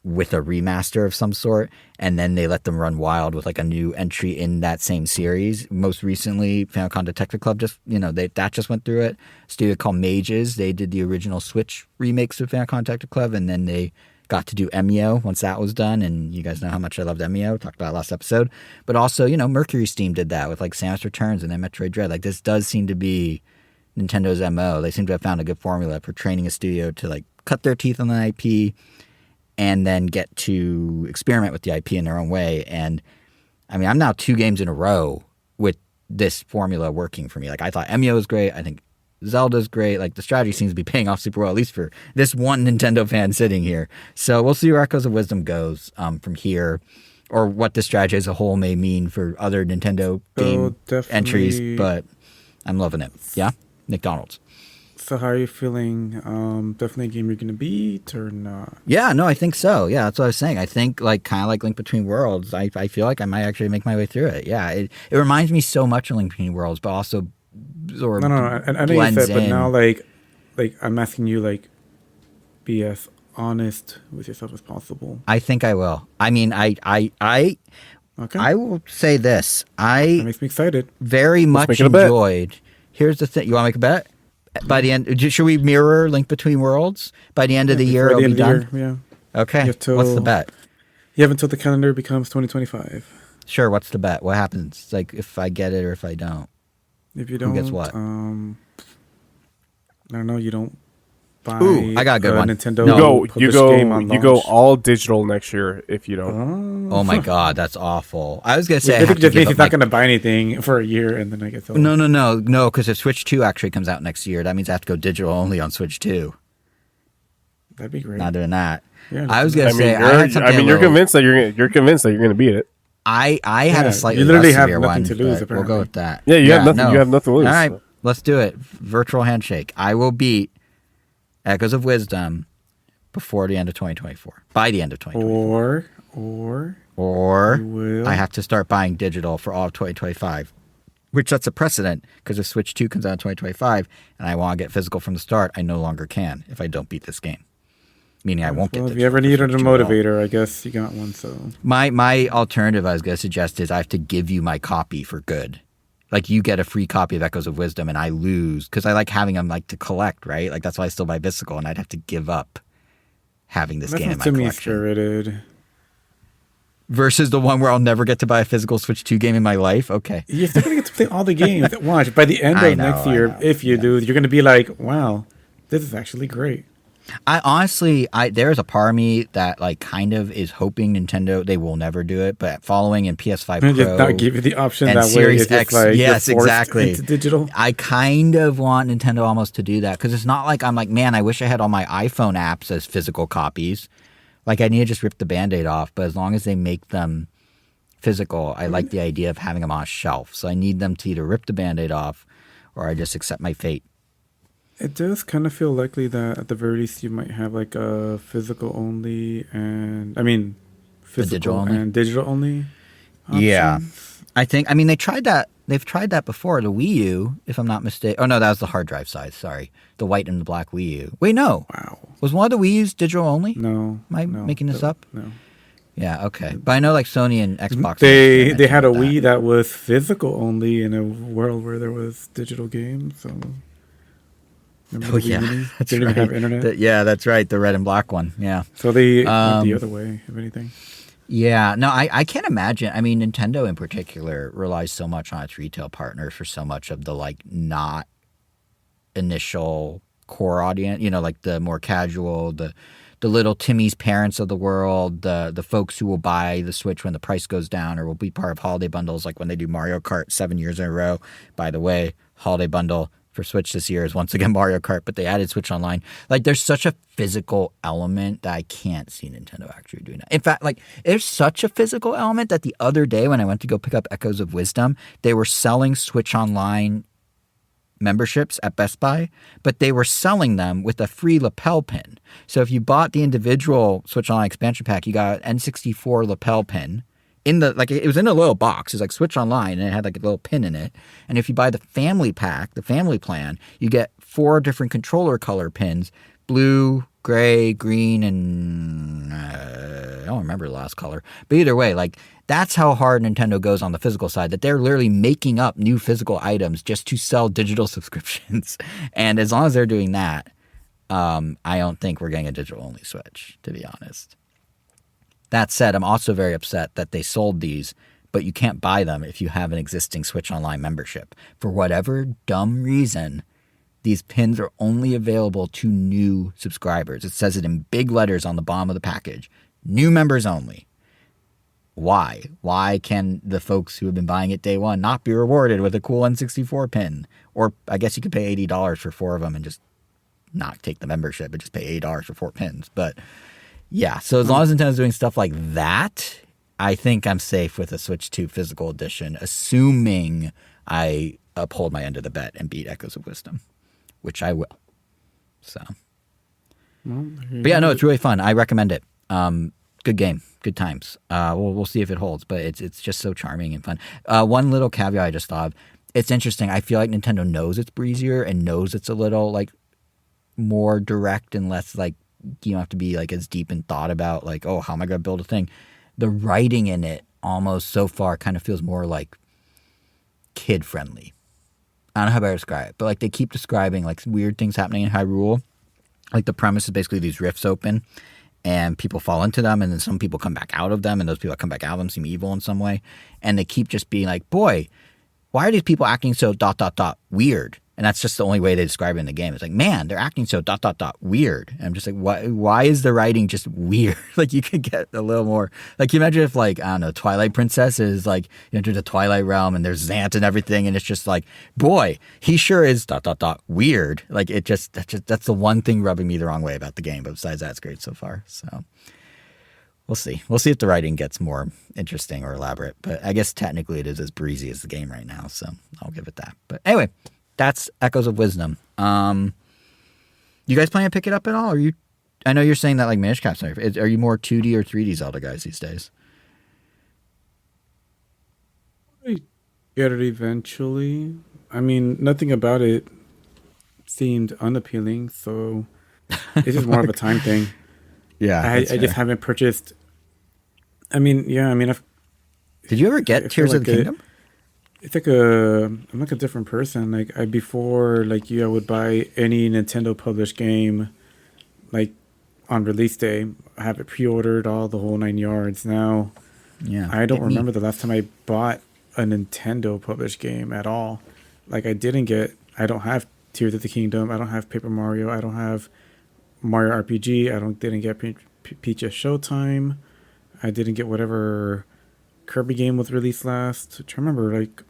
with a remaster of some sort, and then they let them run wild with like a new entry in that same series. Most recently, Famicom Detective Club that just went through it. A studio called Mages, they did the original Switch remakes of Famicom Detective Club, and then they got to do Emio once that was done, and you guys know how much I loved Emio. Talked about it last episode. But also, you know, Mercury Steam did that with like Samus Returns and then Metroid Dread. Like, this does seem to be Nintendo's MO. They seem to have found a good formula for training a studio to like cut their teeth on the IP and then get to experiment with the IP in their own way. And I mean, I'm now 2 games in a row with this formula working for me. Like, I thought Emio was great. I think Zelda's great. Like, the strategy seems to be paying off super well, at least for this one Nintendo fan sitting here. So we'll see where Echoes of Wisdom goes from here, or what this strategy as a whole may mean for other Nintendo game entries. But I'm loving it. Yeah? Nick Donalds. So how are you feeling? Definitely a game you're going to beat or not? Yeah, no, I think so. Yeah, that's what I was saying. I think, like, kind of like Link Between Worlds, I feel like I might actually make my way through it. Yeah, it reminds me so much of Link Between Worlds, but also sort of and I know you said, but now, like I'm asking you, like, be as honest with yourself as possible. I think I will. I mean, okay. I will say this. That makes me excited. Very much enjoyed Here's the thing. You want to make a bet? By the end, should we mirror Link Between Worlds? By the end of the year, before it'll the be end of done? the year, yeah. Okay. What's the bet? You have until the calendar becomes 2025. Sure. What's the bet? What happens? Like if I get it or if I don't? If you don't, Who gets what? I don't know. You don't buy. Ooh, I got a good one. Nintendo. No. You go all digital next year if you don't. Oh my God, that's awful. I was gonna say I think just means he's not going to buy anything for a year, and then I guess. No. Because if Switch 2 actually comes out next year, that means I have to go digital only on Switch 2. That'd be great. Not doing that. Yeah, I was gonna say. You're convinced that you're convinced that you're going to beat it. I had a slightly you literally less have severe nothing one, to lose, but we'll go with that. Yeah, you have nothing. You have nothing to lose. All right, let's do it. Virtual handshake. I will beat Echoes of Wisdom before the end of 2024. By the end of 2024. Or I have to start buying digital for all of 2025, which sets a precedent because if Switch 2 comes out in 2025 and I want to get physical from the start, I no longer can if I don't beat this game. Meaning I won't get digital. If you ever needed a motivator, I guess you got one. So my alternative I was going to suggest is I have to give you my copy for good. Like you get a free copy of Echoes of Wisdom and I lose because I like having them like to collect, right? Like that's why I still buy physical and I'd have to give up having this game in my collection. Spirited. Versus the one where I'll never get to buy a physical Switch 2 game in my life. Okay. You're still going to get to play all the games at once. By the end of next year, if you do, you're going to be like, wow, this is actually great. I honestly, there's a part of me that like kind of is hoping Nintendo, they will never do it, but following in PS5 Pro just not give you the option and that Series way. X, like yes, exactly. Into digital. I kind of want Nintendo almost to do that because it's not like I'm like, man, I wish I had all my iPhone apps as physical copies. Like I need to just rip the Band-Aid off, but as long as they make them physical, I like the idea of having them on a shelf. So I need them to either rip the Band-Aid off or I just accept my fate. It does kind of feel likely that at the very least you might have like a physical only physical and digital only options. Yeah. I mean, they tried that. They've tried that before. The Wii U, if I'm not mistaken. Oh, no, that was the hard drive size. Sorry. The white and the black Wii U. Wait, no. Wow. Was one of the Wii U's digital only? No. Am I making this up? No. Yeah, okay. But I know like Sony and Xbox. They had a Wii that was physical only in a world where there was digital games. So. Oh, yeah. That's didn't even have internet. That's right. The red and black one. Yeah. So they went the other way, if anything. Yeah. No, I can't imagine. I mean, Nintendo in particular relies so much on its retail partners for so much of the like not initial core audience, like the more casual, the little Timmy's parents of the world, the folks who will buy the Switch when the price goes down or will be part of holiday bundles like when they do Mario Kart 7 years in a row. By the way, holiday bundle for Switch this year is once again Mario Kart, but they added Switch Online. Like, there's such a physical element that I can't see Nintendo actually doing that. In fact, like, there's such a physical element that the other day when I went to go pick up Echoes of Wisdom, they were selling Switch Online memberships at Best Buy, but they were selling them with a free lapel pin. So if you bought the individual Switch Online expansion pack, you got an N64 lapel pin. It was in a little box. It's like Switch Online, and it had like a little pin in it. And if you buy the family pack, the family plan, you get 4 different controller color pins: blue, gray, green, and I don't remember the last color. But either way, like that's how hard Nintendo goes on the physical side. That they're literally making up new physical items just to sell digital subscriptions. And as long as they're doing that, I don't think we're getting a digital only Switch, to be honest. That said, I'm also very upset that they sold these, but you can't buy them if you have an existing Switch Online membership. For whatever dumb reason, these pins are only available to new subscribers. It says it in big letters on the bottom of the package. New members only. Why? Why can the folks who have been buying it day one not be rewarded with a cool N64 pin? Or I guess you could pay $80 for 4 of them and just not take the membership, but just pay $8 for 4 pins. But yeah, so as long as Nintendo's doing stuff like that, I think I'm safe with a Switch 2 physical edition, assuming I uphold my end of the bet and beat Echoes of Wisdom, which I will. So, but yeah, no, it's really fun. I recommend it. Good game, good times. We'll see if it holds, but it's just so charming and fun. One little caveat I just thought of: it's interesting. I feel like Nintendo knows it's breezier and knows it's a little like more direct and less like. You don't have to be like as deep in thought about like, oh, how am I going to build a thing? The writing in it almost so far kind of feels more like kid friendly. I don't know how to describe it, but like they keep describing like weird things happening in Hyrule. Like the premise is basically these rifts open and people fall into them and then some people come back out of them and those people that come back out of them seem evil in some way. And they keep just being like, boy, why are these people acting so ... weird? And that's just the only way they describe it in the game. It's like, man, they're acting so ... weird. And I'm just like, why is the writing just weird? Like you could get a little more, like you imagine if like, I don't know, Twilight Princess is like, you enter the Twilight realm and there's Zant and everything. And it's just like, boy, he sure is ... weird. Like that's the one thing rubbing me the wrong way about the game. But besides that, it's great so far. So we'll see. We'll see if the writing gets more interesting or elaborate. But I guess technically it is as breezy as the game right now. So I'll give it that. But anyway, that's Echoes of Wisdom. You guys plan to pick it up at all? I know you're saying that like Minish Cap's are you more 2D or 3D Zelda guys these days? I get it eventually. I mean, nothing about it seemed unappealing, so it's just more of a time thing. Yeah, I just haven't purchased. I mean, yeah, I mean, did you ever get Tears of the Kingdom? It's like I'm like a different person. Like before, like I would buy any Nintendo published game, like on release day. I have it pre-ordered, all the whole 9 yards. Now, yeah, I don't remember the last time I bought a Nintendo published game at all. Like I don't have Tears of the Kingdom. I don't have Paper Mario. I don't have Mario RPG. Didn't get Peach's Showtime. I didn't get whatever Kirby game was released last. I remember like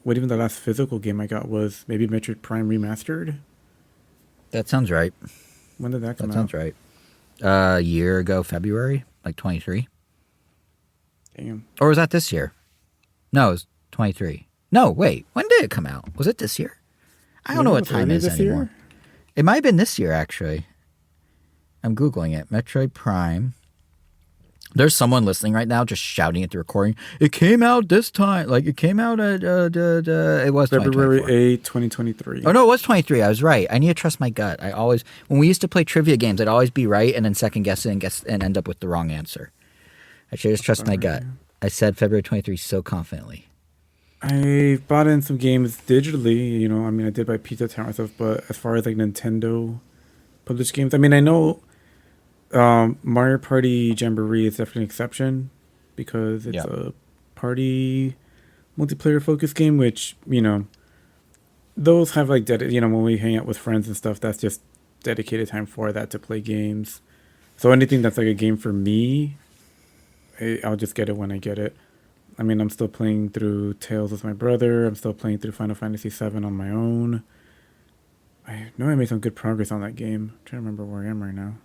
what even the last physical game I got was maybe Metroid Prime Remastered. That sounds right. When did that come out? That sounds right. A year ago, February, like 23. Damn. Or was that this year? No, it was 23. No, wait. When did it come out? Was it this year? I don't know what time it is anymore. Year? It might have been this year, actually. I'm Googling it. Metroid Prime. There's someone listening right now just shouting at the recording. It came out this time. Like, it came out at, it was February 8, 2023. Oh, no, it was 23. I was right. I need to trust my gut. When we used to play trivia games, I'd always be right and then second guess it and end up with the wrong answer. I should just trust my gut. I said February 23 so confidently. I bought in some games digitally, I mean, I did buy Pizza Tower myself, but as far as like Nintendo published games, I mean, I know Mario Party Jamboree is definitely an exception because it's a party multiplayer focused game, which, those have like, when we hang out with friends and stuff, that's just dedicated time for that to play games. So anything that's like a game for me, I'll just get it when I get it. I mean, I'm still playing through Tales with my brother. I'm still playing through Final Fantasy VII on my own. I know I made some good progress on that game. I'm trying to remember where I am right now.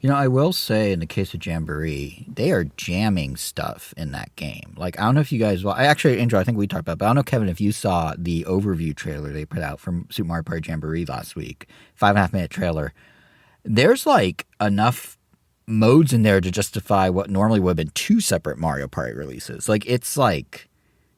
I will say in the case of Jamboree, they are jamming stuff in that game. Like, I don't know if you guys... Well, Andrew, I think we talked about it, but I don't know, Kevin, if you saw the overview trailer they put out from Super Mario Party Jamboree last week. 5.5-minute trailer. There's, like, enough modes in there to justify what normally would have been 2 separate Mario Party releases. Like, it's like...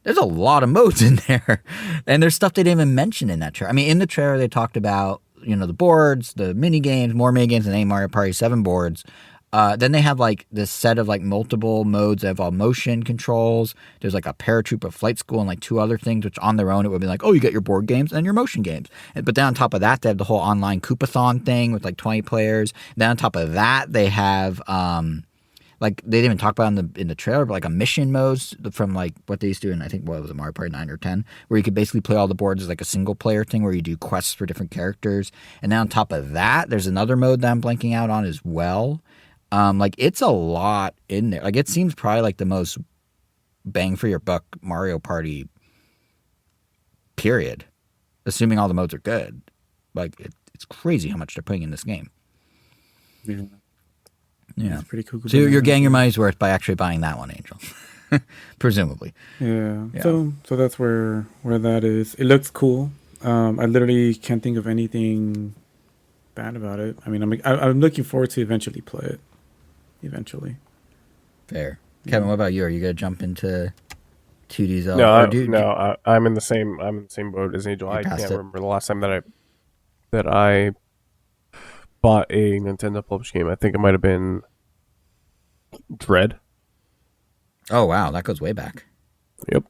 There's a lot of modes in there. And there's stuff they didn't even mention in that trailer. I mean, in the trailer, they talked about... the boards, the mini games, more mini games than any Mario Party 7 boards. Then they have like this set of like multiple modes that involve motion controls. There's like a paratrooper flight school and like 2 other things, which on their own it would be like, oh, you get your board games and your motion games. But then on top of that, they have the whole online Koopathon thing with like 20 players. Then on top of that, they have like they didn't even talk about in the trailer, but like a mission modes from like what they used to do in, I think, what was it, Mario Party 9 or 10, where you could basically play all the boards as like a single player thing where you do quests for different characters. And then on top of that, there's another mode that I'm blanking out on as well. Like it's a lot in there. Like it seems probably like the most bang for your buck Mario Party period, assuming all the modes are good. Like it's crazy how much they're putting in this game. Yeah, it's pretty cool. So you're getting your money's worth by actually buying that one, Angel, presumably. Yeah. So that's where that is. It looks cool. I literally can't think of anything bad about it. I mean, I'm looking forward to eventually play it. Eventually. Fair. Kevin, what about you? Are you gonna jump into 2D Zelda? No, I'm in the same boat as Angel. I can't remember the last time that I bought a Nintendo published game. I think it might have been Dread. Oh wow, that goes way back. Yep.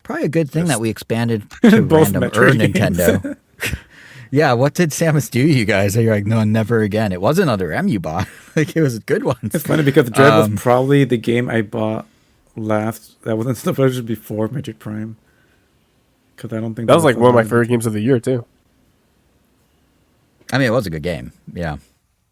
Probably a good thing that we expanded to Both random Metroid Nintendo. Yeah, what did Samus do to you guys? You're like, no, never again. It wasn't other M you bought. Like, it was good ones. It's funny because Dread was probably the game I bought last. That wasn't the version before Metroid Prime. Because I don't think That was like one of my allowed. favorite games of the year too. I mean, it was a good game. Yeah.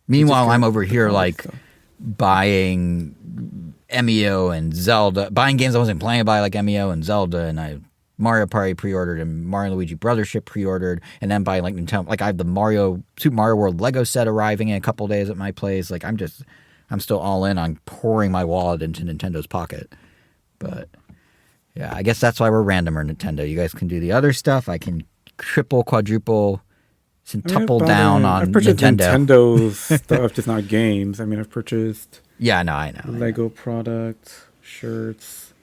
Meanwhile, I'm over here, like, stuff. buying MEO and Zelda, buying games I wasn't planning to buy, like MEO and Zelda, and I Mario Party pre-ordered and Mario and Luigi Brothership pre-ordered, and then buying like Nintendo. Like I have the Super Mario World Lego set arriving in a couple days at my place. Like I'm still all in on pouring my wallet into Nintendo's pocket. But yeah, I guess that's why we're randomer Nintendo. You guys can do the other stuff. I can triple, quadruple, centuple down on I've purchased Nintendo. Nintendo's stuff, just not games. I mean, I've purchased Yeah, no, I know. Lego products, shirts,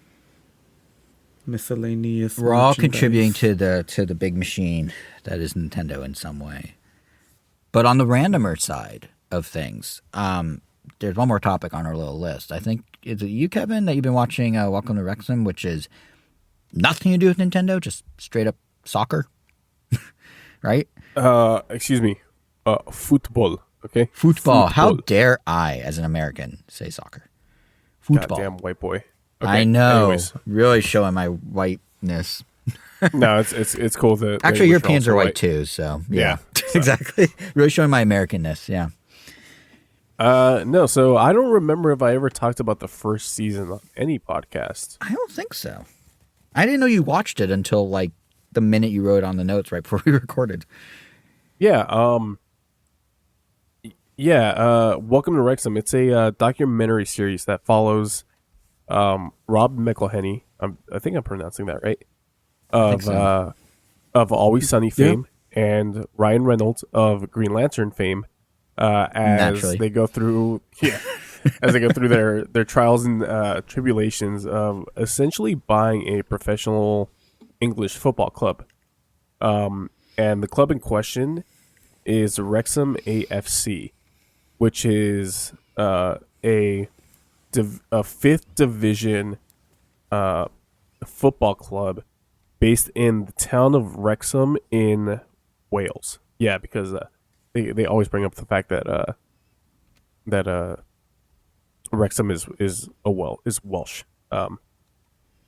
miscellaneous. We're all merchandise. contributing to the big machine that is Nintendo in some way. But on the randomer side of things, there's one more topic on our little list. I think, is it you, Kevin, that you've been watching Welcome to Wrexham, which is nothing to do with Nintendo, just straight up soccer, right? Excuse me. Football. Okay. Football. How dare I, as an American, say soccer? Football. Goddamn white boy. Okay, I know. anyways. Really showing my whiteness. No, it's cool that Actually, Europeans also are white too, so yeah. Yeah. Exactly. Really showing my Americanness, yeah. No, so I don't remember if I ever talked about the first season on any podcast. I don't think so. I didn't know you watched it until like the minute you wrote on the notes right before we recorded. Yeah, Welcome to Wrexham. It's a documentary series that follows Rob McElhenney. I think I'm pronouncing that right. Of Always Sunny fame and Ryan Reynolds of Green Lantern fame. As Naturally. they go through, their trials and tribulations of essentially buying a professional English football club. And the club in question is Wrexham AFC, which is a fifth division football club based in the town of Wrexham in Wales. Yeah, because they always bring up the fact that Wrexham is Welsh.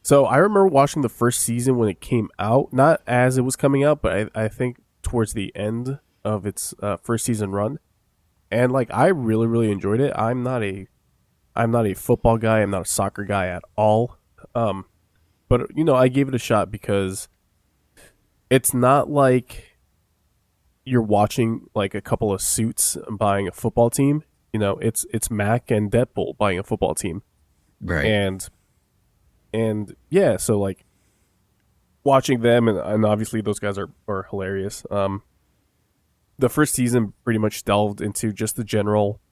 So I remember watching the first season when it came out, not as it was coming out, but I think towards the end of its first season run, and like I really really enjoyed it. I'm not a football guy. I'm not a soccer guy at all. But I gave it a shot because it's not like you're watching like a couple of suits buying a football team. It's Mac and Deadpool buying a football team, Right. and yeah, so like watching them and obviously those guys are hilarious. The first season pretty much delved into just the general,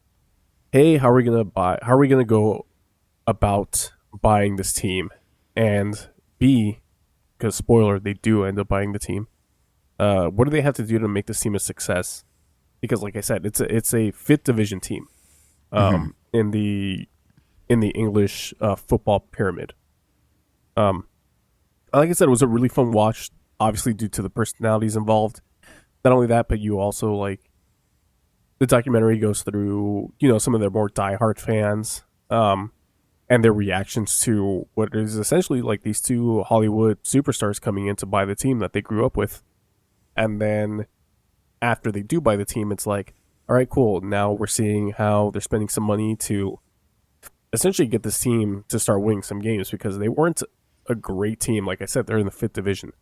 hey, how are we gonna go about buying this team? And B, because spoiler, they do end up buying the team. What do they have to do to make this team a success? Because like I said, it's a fifth division team in the English football pyramid. Like I said, it was a really fun watch, obviously due to the personalities involved. Not only that, but you also like the documentary goes through, some of their more diehard fans, and their reactions to what is essentially like these two Hollywood superstars coming in to buy the team that they grew up with. And then after they do buy the team, it's like, all right, cool. Now we're seeing how they're spending some money to essentially get this team to start winning some games because they weren't a great team. Like I said, they're in the fifth division.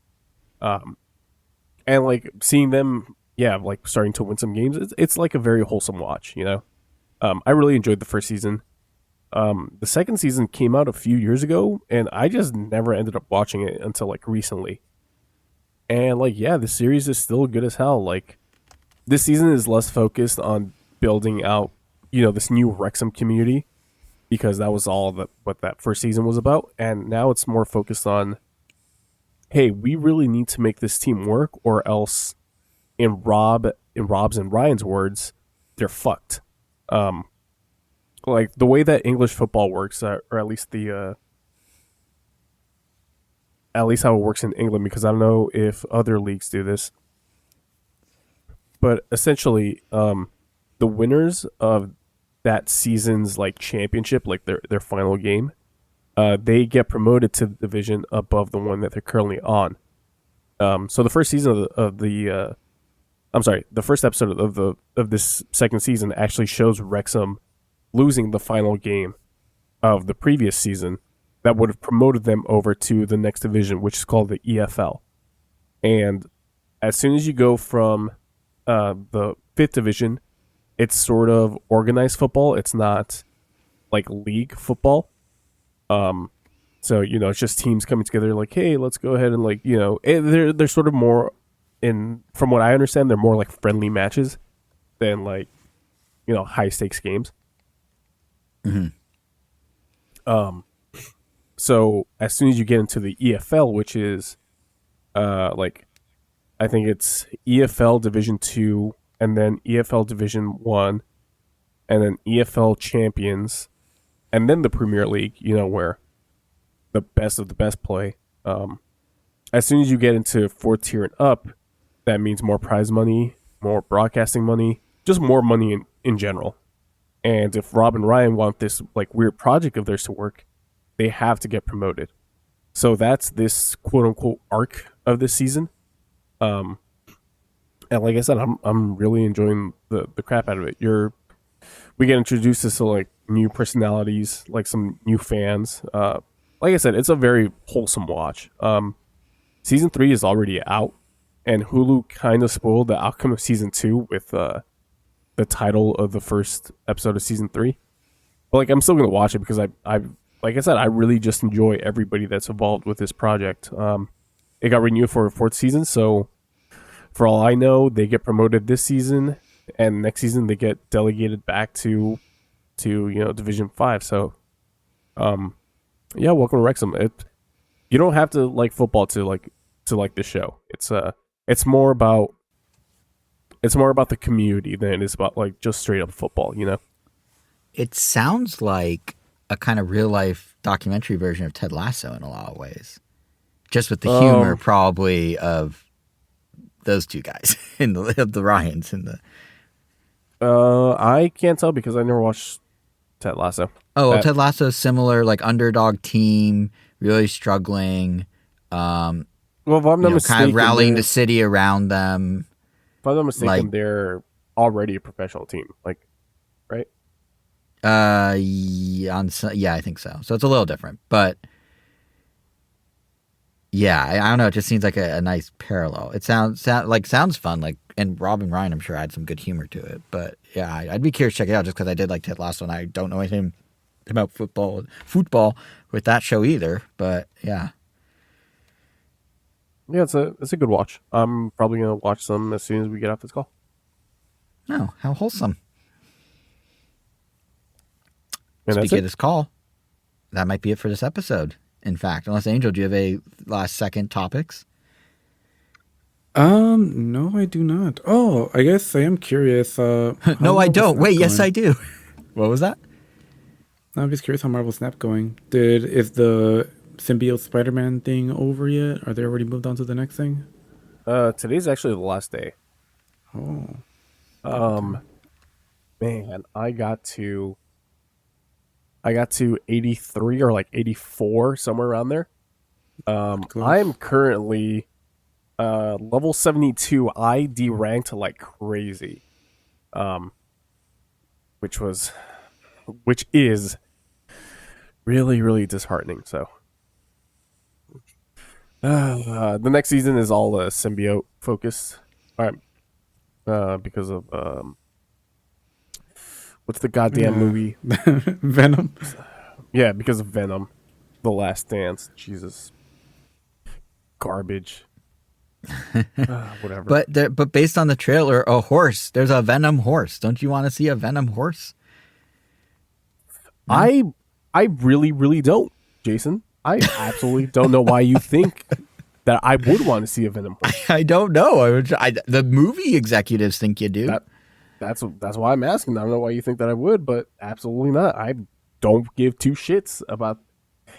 And like seeing them, like starting to win some games, it's like a very wholesome watch, I really enjoyed the first season. The second season came out a few years ago, and I just never ended up watching it until like recently. And like, the series is still good as hell. Like, this season is less focused on building out, this new Wrexham community, because that was all what that first season was about. And now it's more focused on, hey, we really need to make this team work, or else, in Rob's and Ryan's words, they're fucked. Like the way that English football works, or at least the at least how it works in England, because I don't know if other leagues do this. But essentially, the winners of that season's like championship, like their final game, they get promoted to the division above the one that they're currently on. So the first season the first episode of this second season actually shows Wrexham losing the final game of the previous season that would have promoted them over to the next division, which is called the EFL. And as soon as you go from the fifth division, it's sort of organized football. It's not like league football. So, it's just teams coming together like, hey, let's go ahead and like, they're sort of more from what I understand, they're more like friendly matches than like, high stakes games. Mm-hmm. So as soon as you get into the EFL, which is, I think it's EFL Division 2, and then EFL Division 1, and then EFL Champions, and then the Premier League, where the best of the best play. As soon as you get into fourth tier and up, that means more prize money, more broadcasting money, just more money in general. And if Rob and Ryan want this like weird project of theirs to work, they have to get promoted. So that's this quote unquote arc of this season. And like I said, I'm really enjoying the crap out of it. We get introduced to some like new personalities, like some new fans. Like I said, it's a very wholesome watch. Season 3 is already out, and Hulu kind of spoiled the outcome of season 2 with the title of the first episode of season 3. But like, I'm still gonna watch it because I like I said, I really just enjoy everybody that's involved with this project. It got renewed for a 4th season, so for all I know, they get promoted this season, and next season they get delegated back to Division 5. So, yeah, welcome to Wrexham. You don't have to like football to like this show. It's more about the community than it is about like just straight up football. It sounds like a kind of real life documentary version of Ted Lasso in a lot of ways, just with the humor probably of those two guys of the Ryans in the. I can't tell because I never watched Ted Lasso. Oh, well, Ted Lasso is similar, like underdog team, really struggling. Well, if I'm not mistaken, kind of rallying the city around them. If I'm not mistaken, they're already a professional team, like, right? Yeah, I think so. So it's a little different, but yeah, I don't know. It just seems like a nice parallel. It sounds fun. Like, and Rob and Ryan, I'm sure, had some good humor to it. But yeah, I'd be curious to check it out just because I did like Ted Lasso, and I don't know anything about football with that show either. But yeah. Yeah, it's a good watch. I'm probably gonna watch some as soon as we get off this call. Oh, how wholesome! And Speaking of this call, that might be it for this episode. In fact, unless Angel, do you have a last second topics? No, I do not. Oh, I guess I am curious. No, I don't. Wait, yes, I do. What was that? I'm just curious how Marvel Snap going. Is the symbiote Spider-Man thing over yet? Are they already moved on to the next thing? Today's actually the last day. Oh. Man, I got to 83 or like 84, somewhere around there. I'm currently level 72. I deranked like crazy. Which is really, really disheartening. So the next season is all symbiote focused. All right. Because of what's the goddamn movie? Venom. Yeah, because of Venom, The Last Dance. Jesus, garbage. Whatever. But based on the trailer, a horse. There's a Venom horse. Don't you want to see a Venom horse? No? I really, really don't, Jason. I absolutely don't know why you think that I would want to see a Venom horse. I don't know. The movie executives think you do. That's why I'm asking. I don't know why you think that I would, but absolutely not. I don't give two shits about.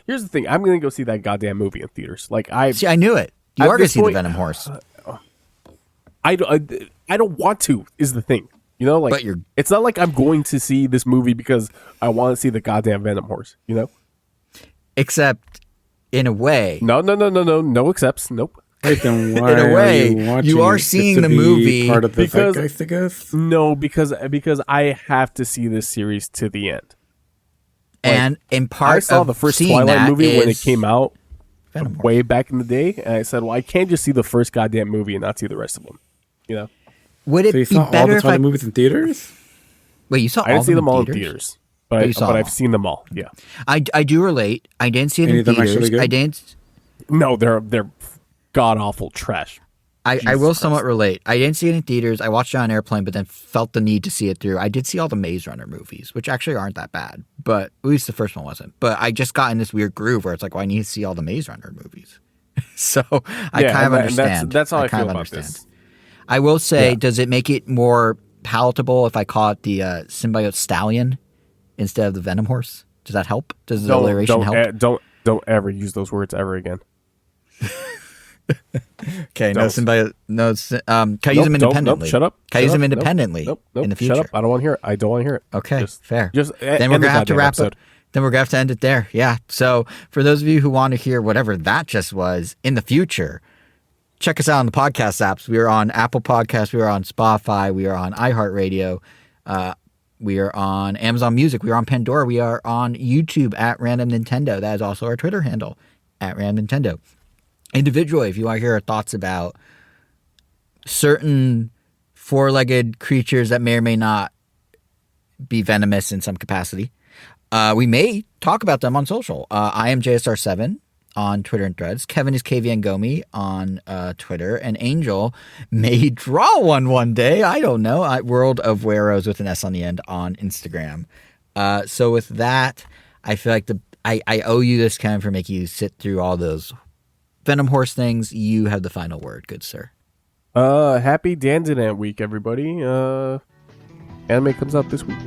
Here's the thing. I'm gonna go see that goddamn movie in theaters. Like See, I knew it. You At are going to this see the point- Venom horse. I don't want to. Is the thing. You know, like But you're- it's not like I'm going to see this movie because I want to see the goddamn Venom horse. You know. Except, in a way, No accepts. Nope. Wait, then why in a way, are you watching you are it? seeing Just the to be movie part of the because- zeitgeist, I guess. No, because I have to see this series to the end. and in part I saw of the first seeing Twilight that movie when it is came out Venom horse. way back in the day, and I said, well, I can't just see the first goddamn movie and not see the rest of them. You know. Would it So you be saw all better the if Twilight I movies in theaters? wait? You saw I didn't see them all in theaters? theaters, But but you saw them I've all. seen them all. Yeah. I do relate. I didn't see it Any in of them theaters. actually good? I didn't. No, they're god awful trash. I Jesus will Christ. somewhat relate. I didn't see it in theaters. I watched it on airplane, but then felt the need to see it through. I did see all the Maze Runner movies, which actually aren't that bad, but at least the first one wasn't. But I just got in this weird groove where it's like, well, I need to see all the Maze Runner movies. So I kind of understand. That's how I kind feel of about understand. this. I will say, Yeah. does it make it more palatable if I call it the symbiote stallion instead of the venom horse? Does that help? Does the alliteration help? Don't ever use those words ever again. Okay, no don't. symbiote. No. Can I use them independently? Nope, shut up. Can I shut use them up, nope, independently Nope. in the future? Shut up. I don't want to hear it. I don't want to hear it. Okay, fair. Just Then we're gonna have to wrap it. Then we're gonna have to end it there. Yeah. So for those of you who want to hear whatever that just was in the future, check us out on the podcast apps. We are on Apple Podcasts. We are on Spotify. We are on iHeartRadio. We are on Amazon Music. We are on Pandora. We are on YouTube at Random Nintendo. That is also our Twitter handle at Random Nintendo. Individually, if you want to hear our thoughts about certain four-legged creatures that may or may not be venomous in some capacity, we may talk about them on social. I am JSR7 on Twitter and Threads. Kevin is KVN Gomi on Twitter. And Angel may draw one day. I don't know. World of Weros with an S on the end on Instagram. So with that, I feel like I owe you this, Kevin, for making you sit through all those Venom Horse things. You have the final word, good sir. Happy Dandadan week, everybody. Anime comes out this week.